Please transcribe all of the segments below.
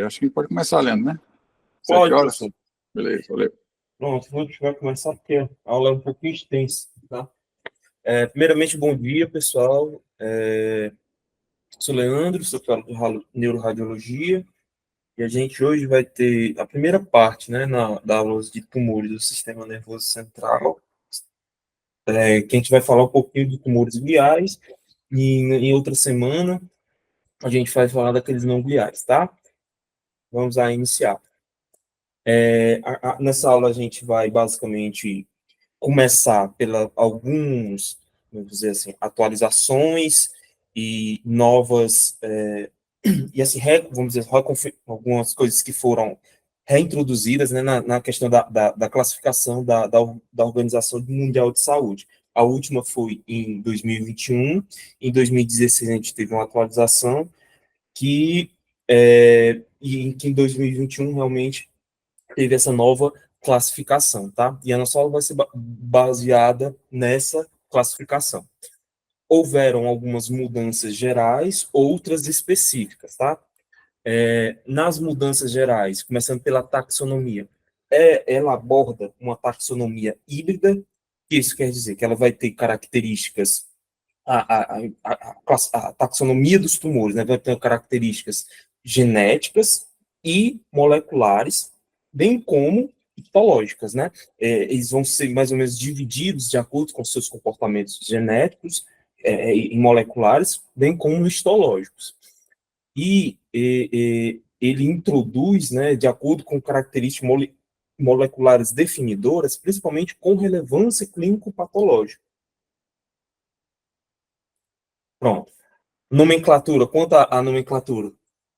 acho que a gente pode começar lendo, né? Sete Pode, horas? professor. Beleza, valeu. Pronto, vai começar porque a aula é um pouquinho extensa, tá? Primeiramente, bom dia, pessoal. Sou Leandro, sou de neuroradiologia, e a gente hoje vai ter a primeira parte, né, da aula de tumores do sistema nervoso central, que a gente vai falar um pouquinho de tumores gliais, e em outra semana a gente vai falar daqueles não gliais, tá? Vamos lá iniciar. Nessa aula a gente vai basicamente começar pela alguns, vamos dizer assim, atualizações e novas, e assim, vamos dizer, algumas coisas que foram reintroduzidas, né, na questão da classificação da Organização Mundial de Saúde. A última foi em 2021, em 2016 a gente teve uma atualização que em 2021 realmente teve essa nova classificação, tá? E a nossa aula vai ser baseada nessa classificação. Houveram algumas mudanças gerais, outras específicas, tá? Nas mudanças gerais, começando pela taxonomia, ela aborda uma taxonomia híbrida, que isso quer dizer que ela vai ter características, a taxonomia dos tumores, né, vai ter características genéticas e moleculares, bem como histológicas, né? Eles vão ser mais ou menos divididos de acordo com seus comportamentos genéticos e moleculares, bem como histológicos. Ele introduz, né, de acordo com características moleculares definidoras, principalmente com relevância clínico-patológica. Pronto. Nomenclatura, quanto à nomenclatura,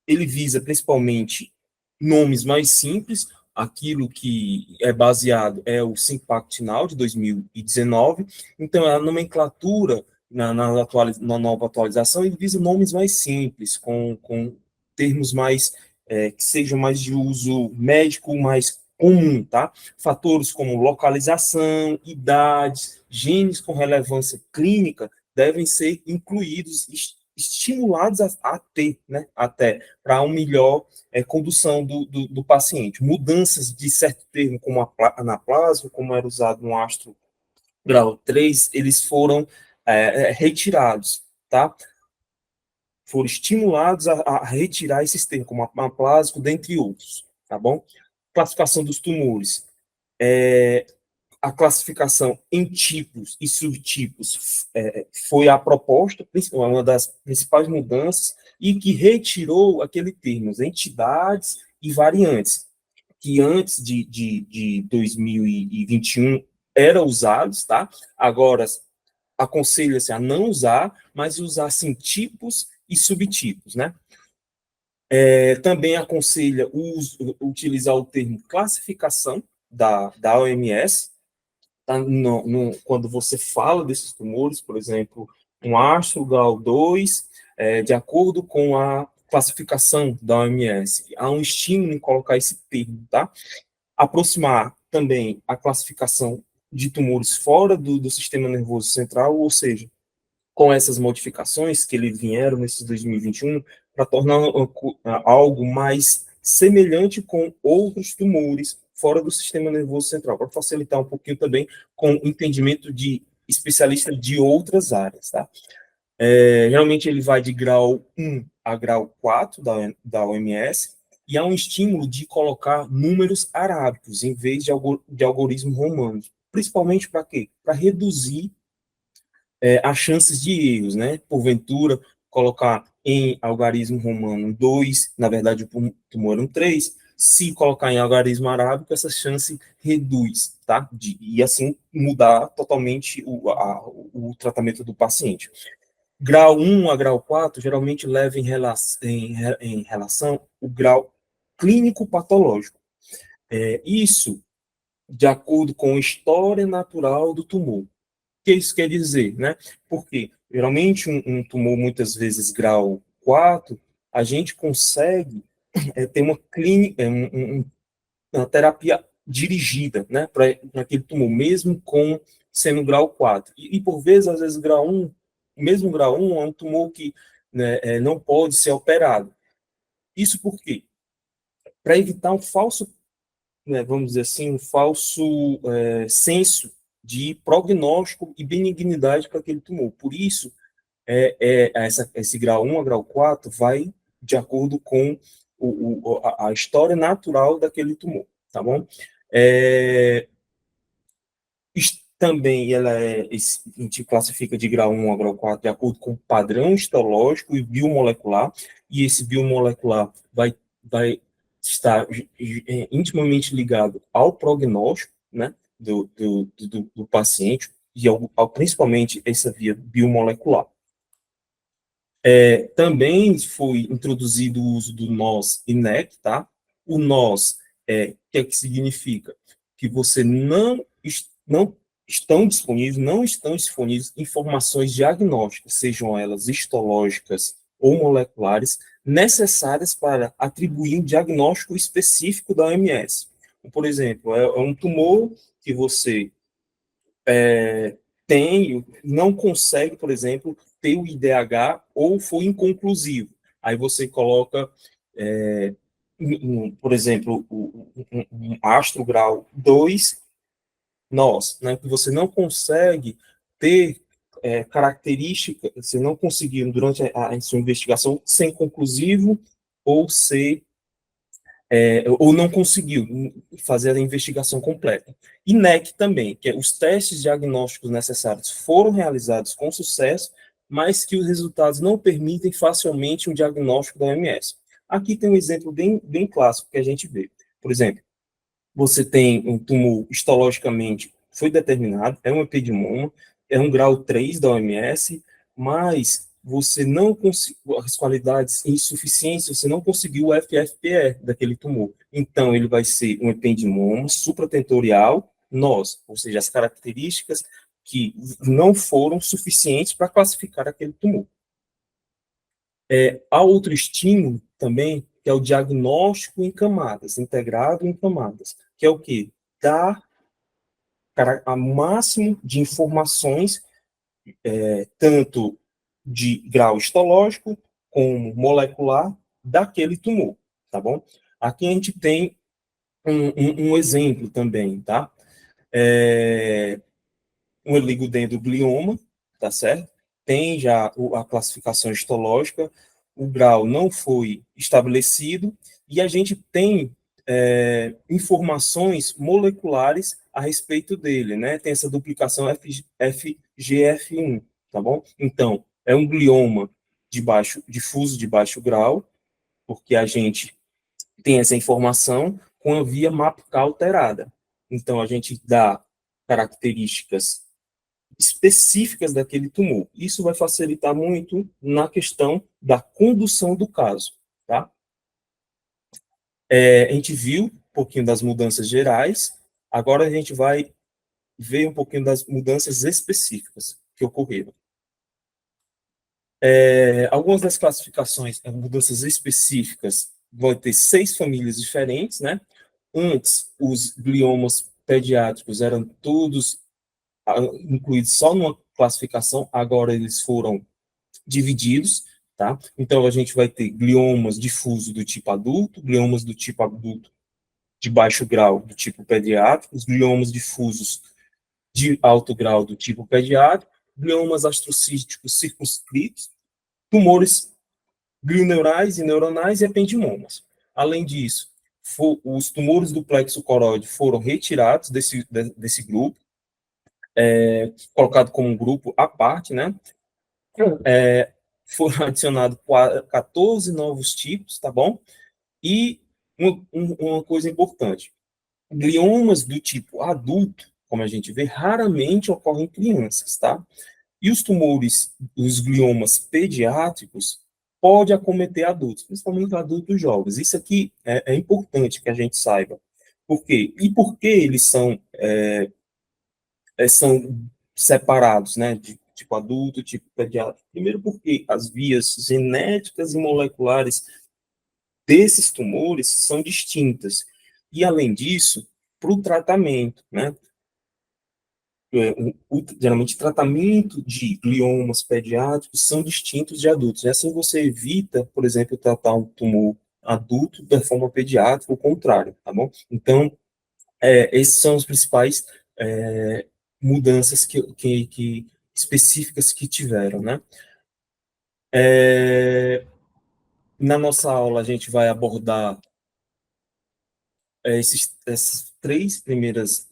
ele visa principalmente nomes mais simples, aquilo que é baseado é o Simpactinal de 2019, então a nomenclatura na nova atualização, ele visa nomes mais simples, com termos mais, que sejam mais de uso médico, mais comum, tá? Fatores como localização, idades, genes com relevância clínica devem ser incluídos, estimulados a ter, né, até, para uma melhor condução do paciente. Mudanças de certo termo, como anaplasma, como era usado no astro grau 3, eles foram retirados, tá? Foram estimulados a retirar esses termos, como anaplásico, dentre outros, tá bom? Classificação dos tumores. A classificação em tipos e subtipos foi a proposta, uma das principais mudanças, e que retirou aquele termo, entidades e variantes, que antes de 2021 eram usados, tá? Agora aconselha-se a não usar, mas usar, assim, tipos e subtipos, né? Também aconselha utilizar o termo classificação da OMS, tá? Quando você fala desses tumores, por exemplo, um astro grau 2, de acordo com a classificação da OMS, há um estímulo em colocar esse termo, tá? Aproximar também a classificação de tumores fora do sistema nervoso central, ou seja, com essas modificações que eles vieram nesses 2021, para tornar algo mais semelhante com outros tumores fora do sistema nervoso central, para facilitar um pouquinho também com o entendimento de especialistas de outras áreas, tá? Realmente ele vai de grau 1 a grau 4 da OMS, e há um estímulo de colocar números arábicos em vez de algoritmos romanos. Principalmente para quê? Para reduzir as chances de erros, né? Porventura, colocar em algarismo romano 2, na verdade o tumor é um 3, se colocar em algarismo arábico, essa chance reduz, tá? E assim mudar totalmente o tratamento do paciente. Grau 1 a grau 4 geralmente leva em relação o grau clínico patológico. Isso de acordo com a história natural do tumor. O que isso quer dizer, né? Porque geralmente um tumor, muitas vezes grau 4, a gente consegue ter uma clínica, uma terapia dirigida, né, para aquele tumor, mesmo com sendo grau 4. E por vezes, às vezes, grau 1, mesmo grau 1 é um tumor que, né, não pode ser operado. Isso por quê? para evitar um falso, né, vamos dizer assim, um falso senso de prognóstico e benignidade para aquele tumor. Por isso, esse grau 1 a grau 4 vai de acordo com a história natural daquele tumor, tá bom? Também a gente classifica de grau 1 a grau 4 de acordo com o padrão histológico e biomolecular, e esse biomolecular vai estar intimamente ligado ao prognóstico, né, do paciente, e principalmente essa via biomolecular. Também foi introduzido o uso do NOS e NEC, tá? O NOS, o que é que significa? Que você não estão disponíveis informações diagnósticas, sejam elas histológicas ou moleculares, necessárias para atribuir um diagnóstico específico da OMS. Por exemplo, é um tumor que você não consegue, por exemplo, ter o IDH ou foi inconclusivo. Aí você coloca, por exemplo, um astro grau 2, né, que você não consegue ter característica, você não conseguiu, durante a sua investigação, ser inconclusivo ou ser ou não conseguiu fazer a investigação completa. E NEC também, que os testes diagnósticos necessários foram realizados com sucesso, mas que os resultados não permitem facilmente um diagnóstico da OMS. Aqui tem um exemplo bem clássico que a gente vê. Por exemplo, você tem um tumor histologicamente foi determinado, é um epidimoma, é um grau 3 da OMS, mas você não conseguiu as qualidades insuficientes, você não conseguiu o FFPE daquele tumor. Então, ele vai ser um ependimoma supratentorial NOS, ou seja, as características que não foram suficientes para classificar aquele tumor. Há outro estímulo também, que é o diagnóstico em camadas, integrado em camadas, que é o quê? Dar a máximo de informações, tanto de grau histológico como molecular, daquele tumor, tá bom? Aqui a gente tem um exemplo também, tá? Um oligodendroglioma, tá certo? Tem já a classificação histológica, o grau não foi estabelecido, e a gente tem informações moleculares a respeito dele, né? Tem essa duplicação FGF1, tá bom? Então, é um glioma difuso de baixo grau, porque a gente tem essa informação com a via MAPK alterada. Então, a gente dá características específicas daquele tumor. Isso vai facilitar muito na questão da condução do caso, tá? A gente viu um pouquinho das mudanças gerais, agora a gente vai ver um pouquinho das mudanças específicas que ocorreram. Algumas das classificações, mudanças específicas, vão ter 6 famílias diferentes, né? Antes, os gliomas pediátricos eram todos incluídos só numa classificação, agora eles foram divididos, tá? Então, a gente vai ter gliomas difusos do tipo adulto, gliomas do tipo adulto de baixo grau do tipo pediátrico, os gliomas difusos de alto grau do tipo pediátrico, gliomas astrocísticos circunscritos, tumores glioneurais e neuronais e ependimomas. Além disso, os tumores do plexo coroide foram retirados desse grupo, colocado como um grupo à parte, né? Foram adicionados 14 novos tipos, tá bom? E uma coisa importante, gliomas do tipo adulto, como a gente vê, raramente ocorrem em crianças, tá? E os gliomas pediátricos, pode acometer adultos, principalmente adultos jovens. Isso aqui é importante que a gente saiba. Por quê? E por que eles são separados, né? De tipo adulto, tipo pediátrico? Primeiro porque as vias genéticas e moleculares desses tumores são distintas. E, além disso, para o tratamento, né? Geralmente, tratamento de gliomas pediátricos são distintos de adultos. E assim você evita, por exemplo, tratar um tumor adulto da forma pediátrica, o contrário, tá bom? Então, esses são os principais mudanças que específicas que tiveram, né? Na nossa aula, a gente vai abordar esses três primeiros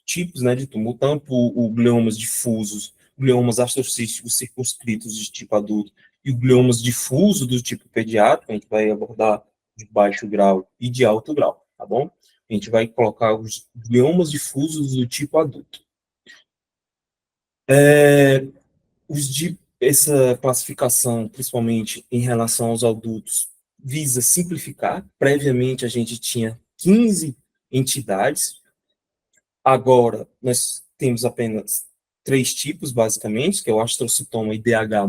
tipos, né, de tumor, tanto o gliomas difusos, gliomas astrocísticos circunscritos de tipo adulto e o gliomas difuso do tipo pediátrico. A gente vai abordar de baixo grau e de alto grau, tá bom? A gente vai colocar os gliomas difusos do tipo adulto. Essa classificação, principalmente em relação aos adultos, visa simplificar. Previamente, a gente tinha 15 entidades. Agora, nós temos apenas 3 tipos, basicamente, que é o astrocitoma IDH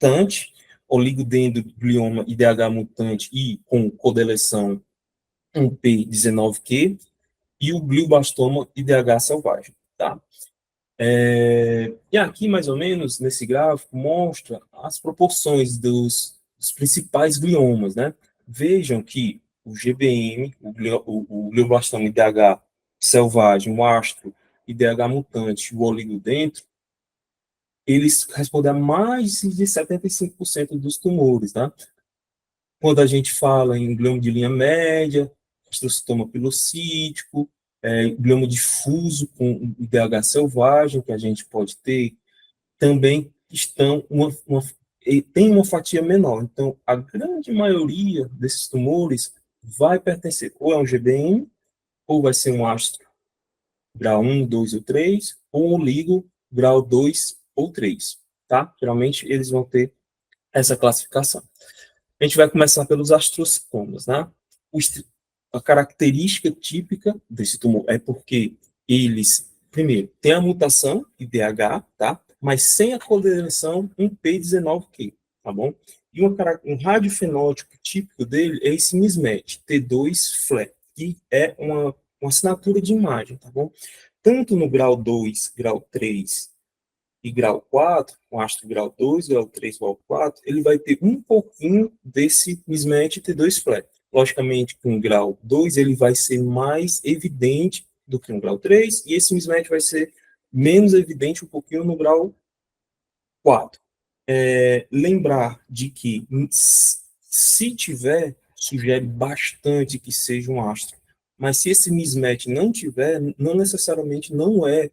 mutante, oligodendroglioma IDH mutante e com codeleção 1P19Q, e o glioblastoma IDH selvagem, tá? E aqui, mais ou menos, nesse gráfico, mostra as proporções dos principais gliomas, né? Vejam que o GBM, o glioblastoma IDH selvagem, o astro, IDH mutante e o oligodendro, eles respondem a mais de 75% dos tumores, tá? Quando a gente fala em glioma de linha média, astrocitoma pilocítico, glioma difuso com IDH selvagem, que a gente pode ter, também tem uma fatia menor. Então, a grande maioria desses tumores vai pertencer ou a um GBM, ou vai ser um astro grau 1, 2 ou 3, ou um ligo grau 2 ou 3, tá? Geralmente, eles vão ter essa classificação. A gente vai começar pelos astrocitomas, né? A característica típica desse tumor é porque eles, primeiro, têm a mutação IDH, tá? Mas sem a codeleção 1P19Q, tá bom? E um radiofenótipo típico dele é esse mismatch, T2-FLE, que é uma assinatura de imagem, tá bom? Tanto no grau 2, grau 3 e grau 4, com astro grau 2, grau 3, grau 4, ele vai ter um pouquinho desse mismatch T2-FLE. Logicamente, com o grau 2, ele vai ser mais evidente do que no grau 3, e esse mismatch vai ser menos evidente um pouquinho no grau 4. Lembrar de que, se tiver, sugere bastante que seja um astro. Mas se esse mismatch não tiver, não necessariamente não é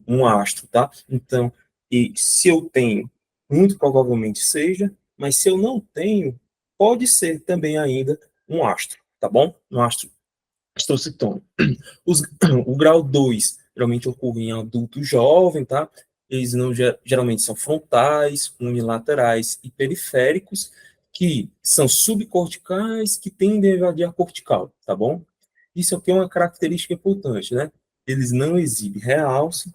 um astro, tá? Então, e se eu tenho, muito provavelmente seja, mas se eu não tenho, pode ser também ainda um astro, tá bom? Um astrocitoma. O grau 2 geralmente ocorre em adulto jovem, tá? Eles não, geralmente são frontais, unilaterais e periféricos, que são subcorticais, que tendem a invadir a cortical, tá bom? Isso aqui é uma característica importante, né? Eles não exibem realce,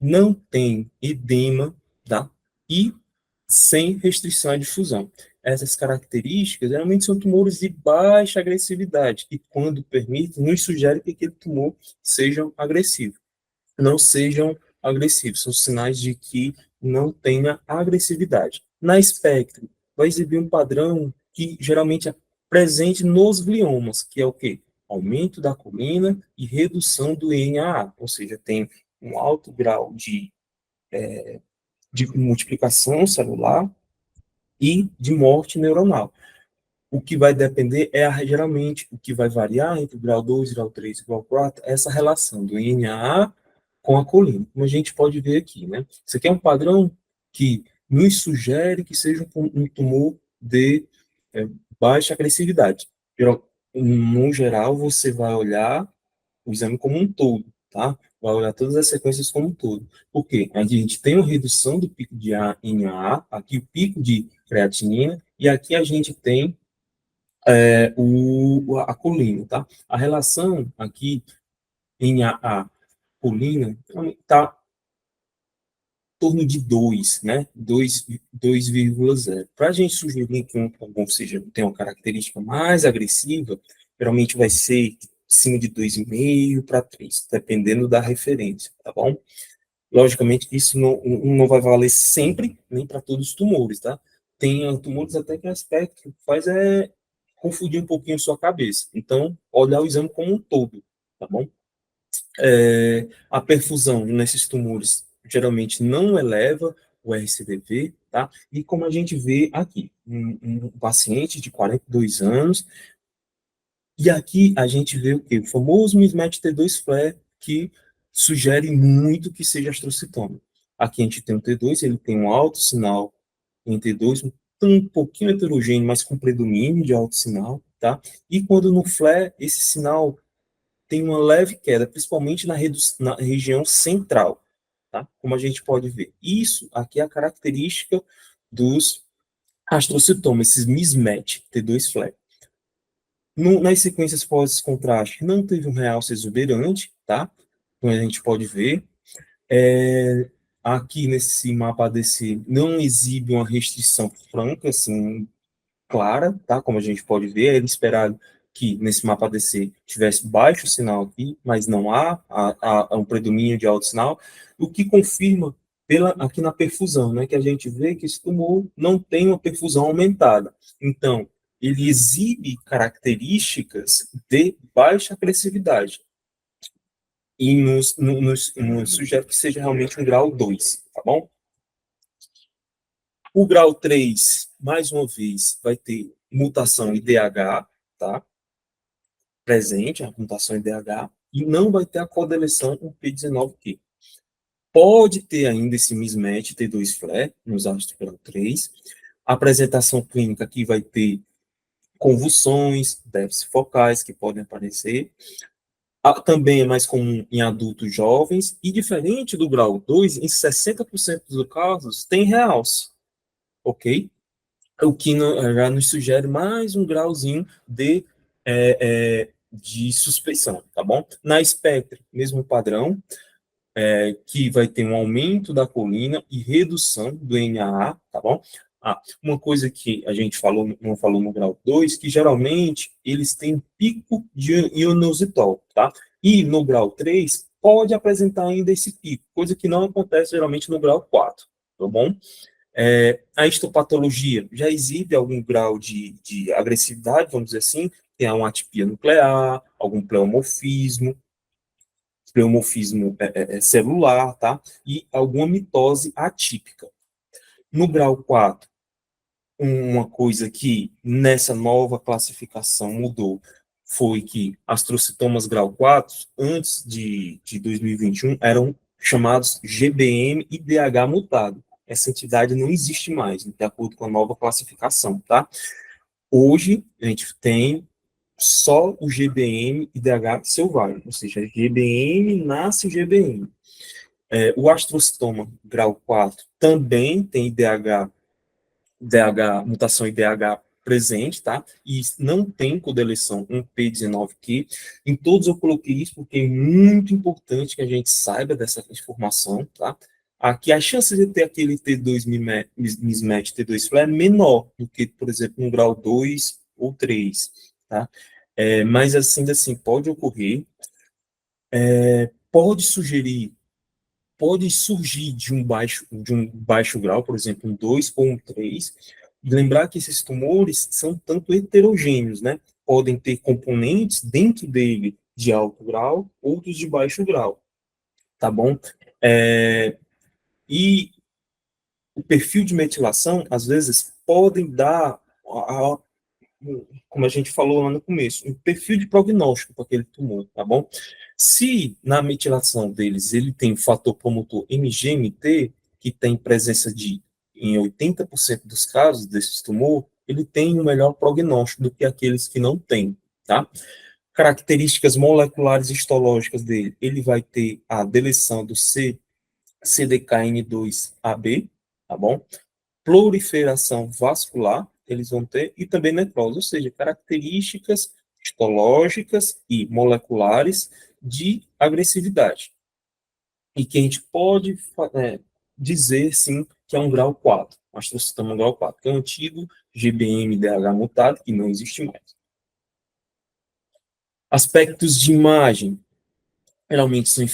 não têm edema, tá? E sem restrição à difusão. Essas características geralmente são tumores de baixa agressividade, e quando permite, nos sugere que aquele tumor seja agressivo. Não sejam agressivos, são sinais de que não tenha agressividade. Na espectro, vai exibir um padrão que geralmente é presente nos gliomas, que é o quê? Aumento da colina e redução do NAA, ou seja, tem um alto grau de multiplicação celular e de morte neuronal. O que vai depender geralmente, o que vai variar entre o grau 2, grau 3 e grau 4, é essa relação do NAA com a colina, como a gente pode ver aqui, né? Isso aqui é um padrão que nos sugere que seja um tumor de baixa agressividade. No geral, você vai olhar o exame como um todo, tá? Vai olhar todas as sequências como um todo. Por quê? A gente tem uma redução do pico de NAA, aqui o pico de creatinina, e aqui a gente tem a colina, tá? A relação aqui em a colina está em torno de 2, né? 2,0. Para a gente sugerir que um pulmão seja, tem uma característica mais agressiva, geralmente vai ser acima de 2,5 para 3, dependendo da referência, tá bom? Logicamente, isso não vai valer sempre, nem para todos os tumores, tá? tem tumores até que aspecto faz confundir um pouquinho a sua cabeça. Então, olhar o exame como um todo, tá bom? A perfusão nesses tumores geralmente não eleva o RCDV, tá? E como a gente vê aqui, um paciente de 42 anos, e aqui a gente vê o quê? O famoso mismatch T2 flare, que sugere muito que seja astrocitoma. Aqui a gente tem o T2, ele tem um alto sinal em T2, um pouquinho heterogêneo, mas com predomínio de alto sinal, tá? E quando no flare, esse sinal tem uma leve queda, principalmente na região central, tá? Como a gente pode ver. Isso aqui é a característica dos astrocitomas, esses mismatch T2 flare. Nas sequências pós-contraste, não teve um realce exuberante, tá? Como a gente pode ver. Aqui nesse mapa ADC não exibe uma restrição franca, assim, clara, tá? Como a gente pode ver, era esperado que nesse mapa ADC tivesse baixo sinal aqui, mas não há um predomínio de alto sinal, o que confirma aqui na perfusão, né, que a gente vê que esse tumor não tem uma perfusão aumentada. Então, ele exibe características de baixa agressividade e nos sugere que seja realmente um grau 2, tá bom? O grau 3, mais uma vez, vai ter mutação IDH, tá? Presente, a mutação IDH, e não vai ter a codeleção com P19Q. Pode ter ainda esse mismatch T2 flare nos astros grau 3. A apresentação clínica aqui vai ter convulsões, déficits focais que podem aparecer. Também é mais comum em adultos jovens, e diferente do grau 2, em 60% dos casos tem realce, ok? O que já nos sugere mais um grauzinho de suspeição, tá bom? Na Spectre, mesmo padrão, que vai ter um aumento da colina e redução do NAA, tá bom? Uma coisa que a gente não falou no grau 2, que geralmente eles têm pico de ionositol, tá? E no grau 3, pode apresentar ainda esse pico, coisa que não acontece geralmente no grau 4, tá bom? A histopatologia já exibe algum grau de agressividade, vamos dizer assim, tem uma atipia nuclear, algum pleomorfismo celular, tá? E alguma mitose atípica. No grau 4, uma coisa que nessa nova classificação mudou foi que astrocitomas grau 4, antes de 2021, eram chamados GBM e DH mutado. Essa entidade não existe mais, de acordo com a nova classificação, tá? Hoje, a gente tem só o GBM e DH selvagem, ou seja, GBM nasce GBM. O astrocitoma grau 4 também tem mutação IDH presente, tá? E não tem codeleção um P19Q. Em todos eu coloquei isso porque é muito importante que a gente saiba dessa informação, tá? Aqui a chance de ter aquele T2 mismatch T2 flare é menor do que, por exemplo, um grau 2 ou 3, tá? Mas assim pode ocorrer, pode surgir de um baixo grau, por exemplo, um 2 ou um 3. Lembrar que esses tumores são tanto heterogêneos, né? Podem ter componentes dentro dele de alto grau, outros de baixo grau, tá bom? E o perfil de metilação, às vezes, podem dar, como a gente falou lá no começo, um perfil de prognóstico para aquele tumor, tá bom? Se na metilação deles ele tem o fator promotor MGMT, que tem presença em 80% dos casos desses tumor, ele tem um melhor prognóstico do que aqueles que não têm, tá? Características moleculares histológicas dele, ele vai ter a deleção do CDKN2AB, tá bom? Proliferação vascular, eles vão ter, e também necrose, ou seja, características histológicas e moleculares de agressividade. E que a gente pode dizer, sim, que é um grau 4, astrocitoma grau 4, que é o antigo GBM-DH mutado, que não existe mais. Aspectos de imagem, geralmente são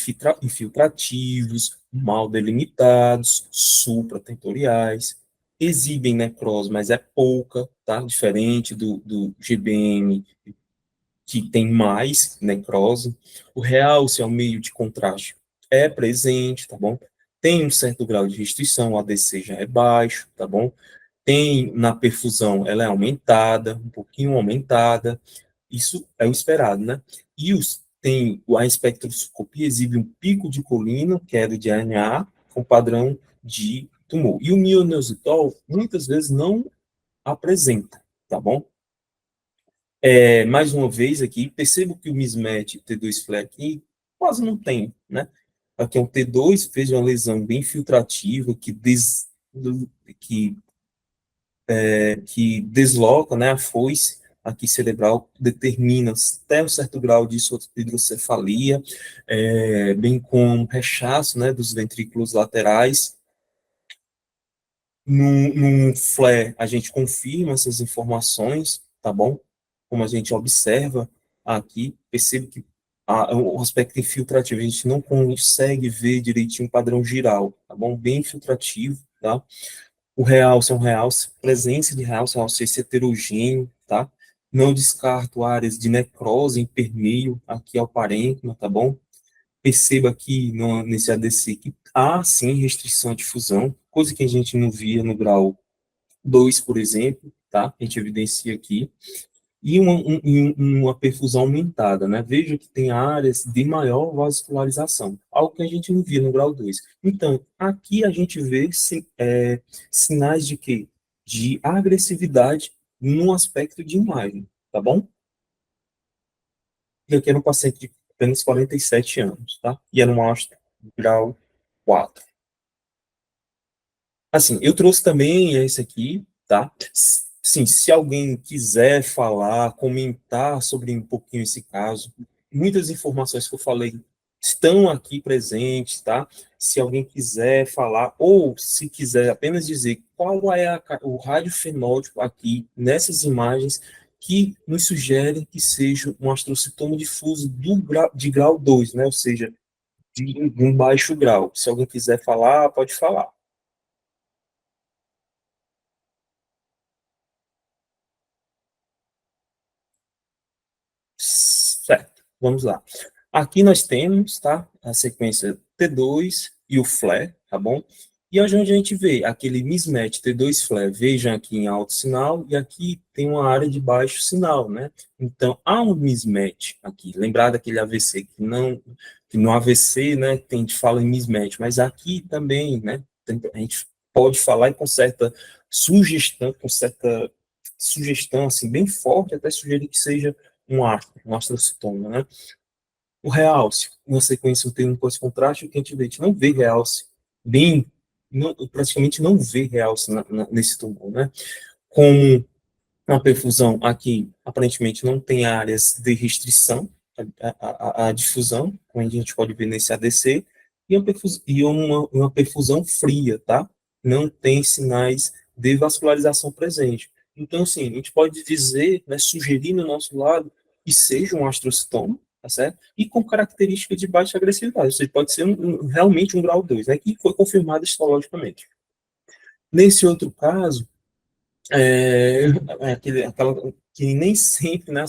infiltrativos, mal delimitados, supratentoriais. exibem necrose, mas é pouca, tá? Diferente do GBM, que tem mais necrose. O realce ao meio de contraste é presente, tá bom? Tem um certo grau de restrição, o ADC já é baixo, tá bom? Tem na perfusão, ela é aumentada, um pouquinho aumentada, isso é o esperado, né? E tem a espectroscopia exibe um pico de colina, queda de RNA, com padrão de tumor. E o mioinositol, muitas vezes, não apresenta, tá bom? Mais uma vez aqui, percebo que o mismatch T2 FLE aqui quase não tem, né? Aqui é um T2, fez uma lesão bem filtrativa, que, que desloca, né, a foice aqui cerebral, determina até um certo grau de hidrocefalia, bem como rechaço, né, dos ventrículos laterais. No FLE, a gente confirma essas informações, tá bom? Como a gente observa aqui, percebe que o aspecto infiltrativo, a gente não consegue ver direitinho o padrão giral, tá bom? Bem infiltrativo, tá? O realce é um realce, presença de realce esse heterogêneo, tá? Não descarto áreas de necrose em permeio aqui ao parênquima, tá bom? Perceba aqui nesse ADC que há sim restrição de fusão, coisa que a gente não via no grau 2, por exemplo, tá? A gente evidencia aqui. E uma perfusão aumentada, né? Veja que tem áreas de maior vascularização, algo que a gente não via no grau 2. Então, aqui a gente vê sinais de quê? De agressividade no aspecto de imagem, tá bom? E aqui era um paciente de apenas 47 anos, tá? E era um astro grau 4. Assim, eu trouxe também esse aqui, tá? Sim, se alguém quiser falar, comentar sobre um pouquinho esse caso, muitas informações que eu falei estão aqui presentes, tá? Se alguém quiser falar, ou se quiser apenas dizer qual é o radiofenótipo aqui nessas imagens que nos sugere que seja um astrocitoma difuso de grau 2, né? Ou seja, de um baixo grau. Se alguém quiser falar, pode falar. Certo, vamos lá. Aqui nós temos, tá, a sequência T2 e o flare, tá bom? E hoje onde a gente vê aquele mismatch T2 flare, vejam aqui em alto sinal e aqui tem uma área de baixo sinal, né? Então há um mismatch aqui. Lembrar daquele AVC que no AVC, né, tem gente fala em mismatch, mas aqui também, né, a gente pode falar e com certa sugestão assim bem forte, até sugerir que seja um astrocitoma, né? O realce, uma sequência tem um pós-contraste, o que a gente não vê realce, praticamente não vê realce nesse tumor, né? Com uma perfusão aqui, aparentemente não tem áreas de restrição à difusão, como a gente pode ver nesse ADC, uma perfusão fria, tá? Não tem sinais de vascularização presente. Então, assim, a gente pode dizer, né, sugerir no nosso lado que seja um astrocitoma, tá certo? E com característica de baixa agressividade, ou seja, pode ser realmente um grau 2, né, que foi confirmado histologicamente. Nesse outro caso, é, aquela que nem sempre, né,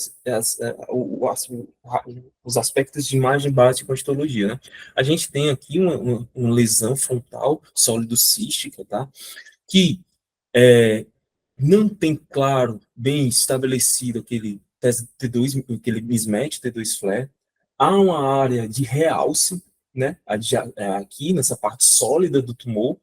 os aspectos de imagem base com a histologia, né? A gente tem aqui uma lesão frontal sólido cística, tá? Que não tem claro, bem estabelecido T2, aquele mismatch T2 flare. Há uma área de realce, né? Aqui nessa parte sólida do tumor,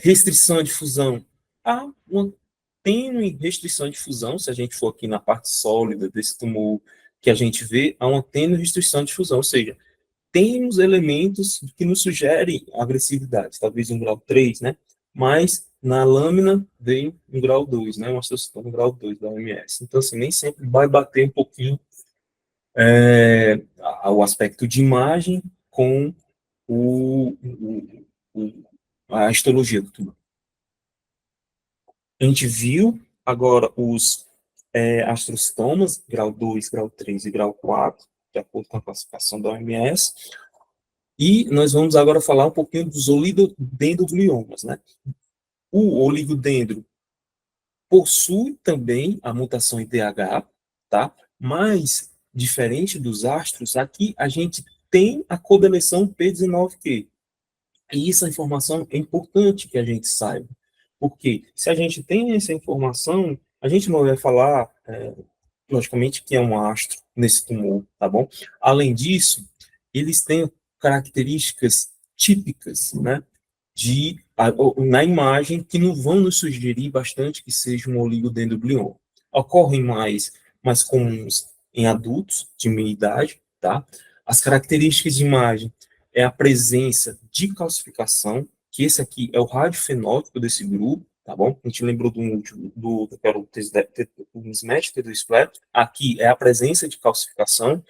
restrição de fusão. Há uma tênue restrição de fusão, se a gente for aqui na parte sólida desse tumor que a gente vê, há uma tênue restrição de fusão, ou seja, temos elementos que nos sugerem agressividade, talvez um grau 3, né? Mas na lâmina vem um grau 2, né? Uma associação um grau 2 da OMS. Então, assim, nem sempre vai bater um pouquinho o aspecto de imagem com a histologia do tumor. A gente viu agora os astrocitomas, grau 2, grau 3 e grau 4, de acordo com a classificação da OMS, e nós vamos agora falar um pouquinho dos oligodendrogliomas, né? O oligodendro possui também a mutação IDH, tá? Mas, diferente dos astros, aqui a gente tem a codeleção P19Q. E essa informação é importante que a gente saiba. Porque se a gente tem essa informação, a gente não vai falar, logicamente, que é um astro nesse tumor, tá bom? Além disso, eles têm características típicas, né? Na imagem, que não vão nos sugerir bastante que seja um oligodendroglioma. Ocorrem mais comuns em adultos de meia idade, tá? As características de imagem é a presença de calcificação, que esse aqui é o radiofenótipo desse grupo, tá bom? A gente lembrou do último, que era o mismatch T2 flat. Aqui é a presença de calcificação.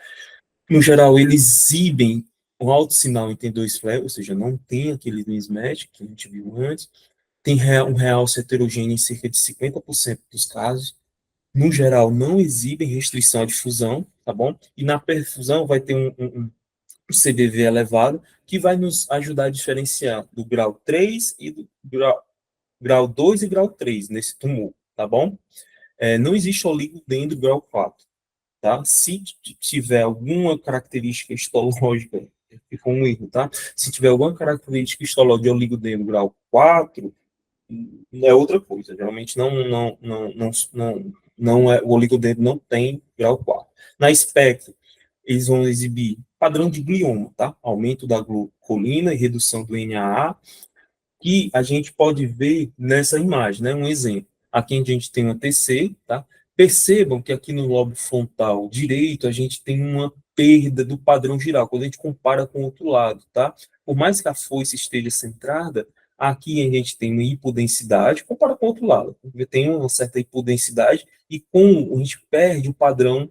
No geral, eles exibem um alto sinal em T2 flat, ou seja, não tem aquele mismatch que a gente viu antes. Tem um realce heterogêneo em cerca de 50% dos casos. No geral, não exibem restrição à difusão, tá bom? E na perfusão vai ter um CDV elevado, que vai nos ajudar a diferenciar do grau 3 e do grau 2 e grau 3 nesse tumor, tá bom? Não existe oligodendro grau 4, tá? Se tiver alguma característica histológica, ficou um erro, tá? Se tiver alguma característica histológica de oligodendro grau 4, é outra coisa. Geralmente não é, o oligodendro não tem grau 4. Na espectro, eles vão exibir padrão de glioma, tá? Aumento da glucolina e redução do NAA, que a gente pode ver nessa imagem, né? Um exemplo. Aqui a gente tem uma TC, tá? Percebam que aqui no lobo frontal direito a gente tem uma perda do padrão geral, quando a gente compara com o outro lado, tá? Por mais que a foice esteja centrada, aqui a gente tem uma hipodensidade, compara com o outro lado, tem uma certa hipodensidade e com a gente perde o padrão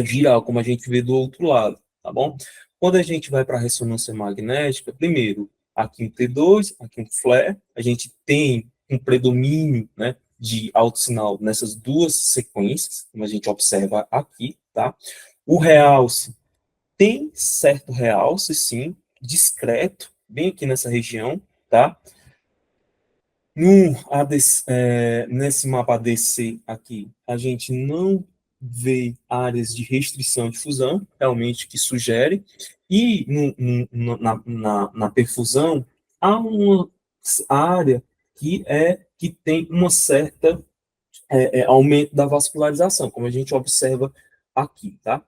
geral, como a gente vê do outro lado, tá bom? Quando a gente vai para a ressonância magnética, primeiro, aqui um T2, aqui um flare, a gente tem um predomínio, né, de alto sinal nessas duas sequências, como a gente observa aqui, tá? O realce tem certo realce, sim, discreto, bem aqui nessa região, tá? No ADC, nesse mapa ADC aqui, a gente não vê áreas de restrição de fusão, realmente que sugere, e na perfusão, há uma área que tem uma certa aumento da vascularização, como a gente observa aqui, tá?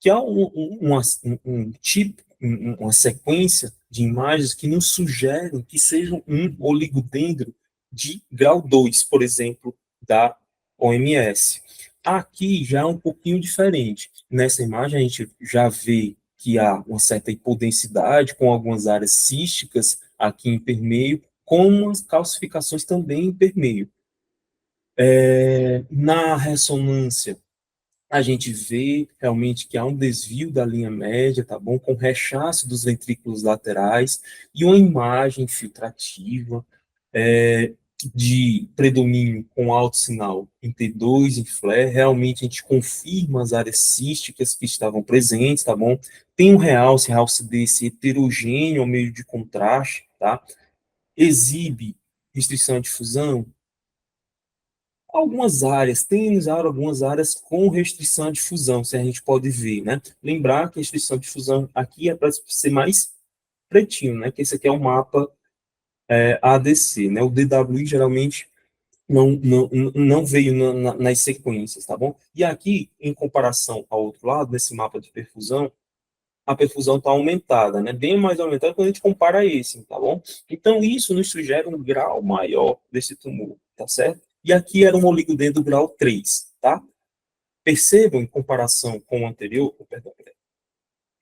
Que há um tipo, uma sequência de imagens que nos sugerem que seja um oligodendro de grau 2, por exemplo, da OMS. Aqui já é um pouquinho diferente. Nessa imagem a gente já vê que há uma certa hipodensidade, com algumas áreas císticas aqui em permeio, com umas calcificações também em permeio. Na ressonância, a gente vê realmente que há um desvio da linha média, tá bom? Com rechaço dos ventrículos laterais e uma imagem filtrativa de predomínio com alto sinal em T2, em flare. Realmente a gente confirma as áreas císticas que estavam presentes, tá bom? Tem um realce desse heterogêneo ao meio de contraste, tá? Exibe restrição à difusão. Algumas áreas, tem algumas áreas com restrição à difusão, se a gente pode ver, né? Lembrar que a restrição à difusão aqui é para ser mais pretinho, né? Que esse aqui é o mapa ADC, né? O DWI geralmente não veio nas sequências, tá bom? E aqui, em comparação ao outro lado, nesse mapa de perfusão, a perfusão está aumentada, né? Bem mais aumentada quando a gente compara esse, tá bom? Então, isso nos sugere um grau maior desse tumor, tá certo? E aqui era um oligodendro grau 3, tá? Percebam, em comparação com o anterior,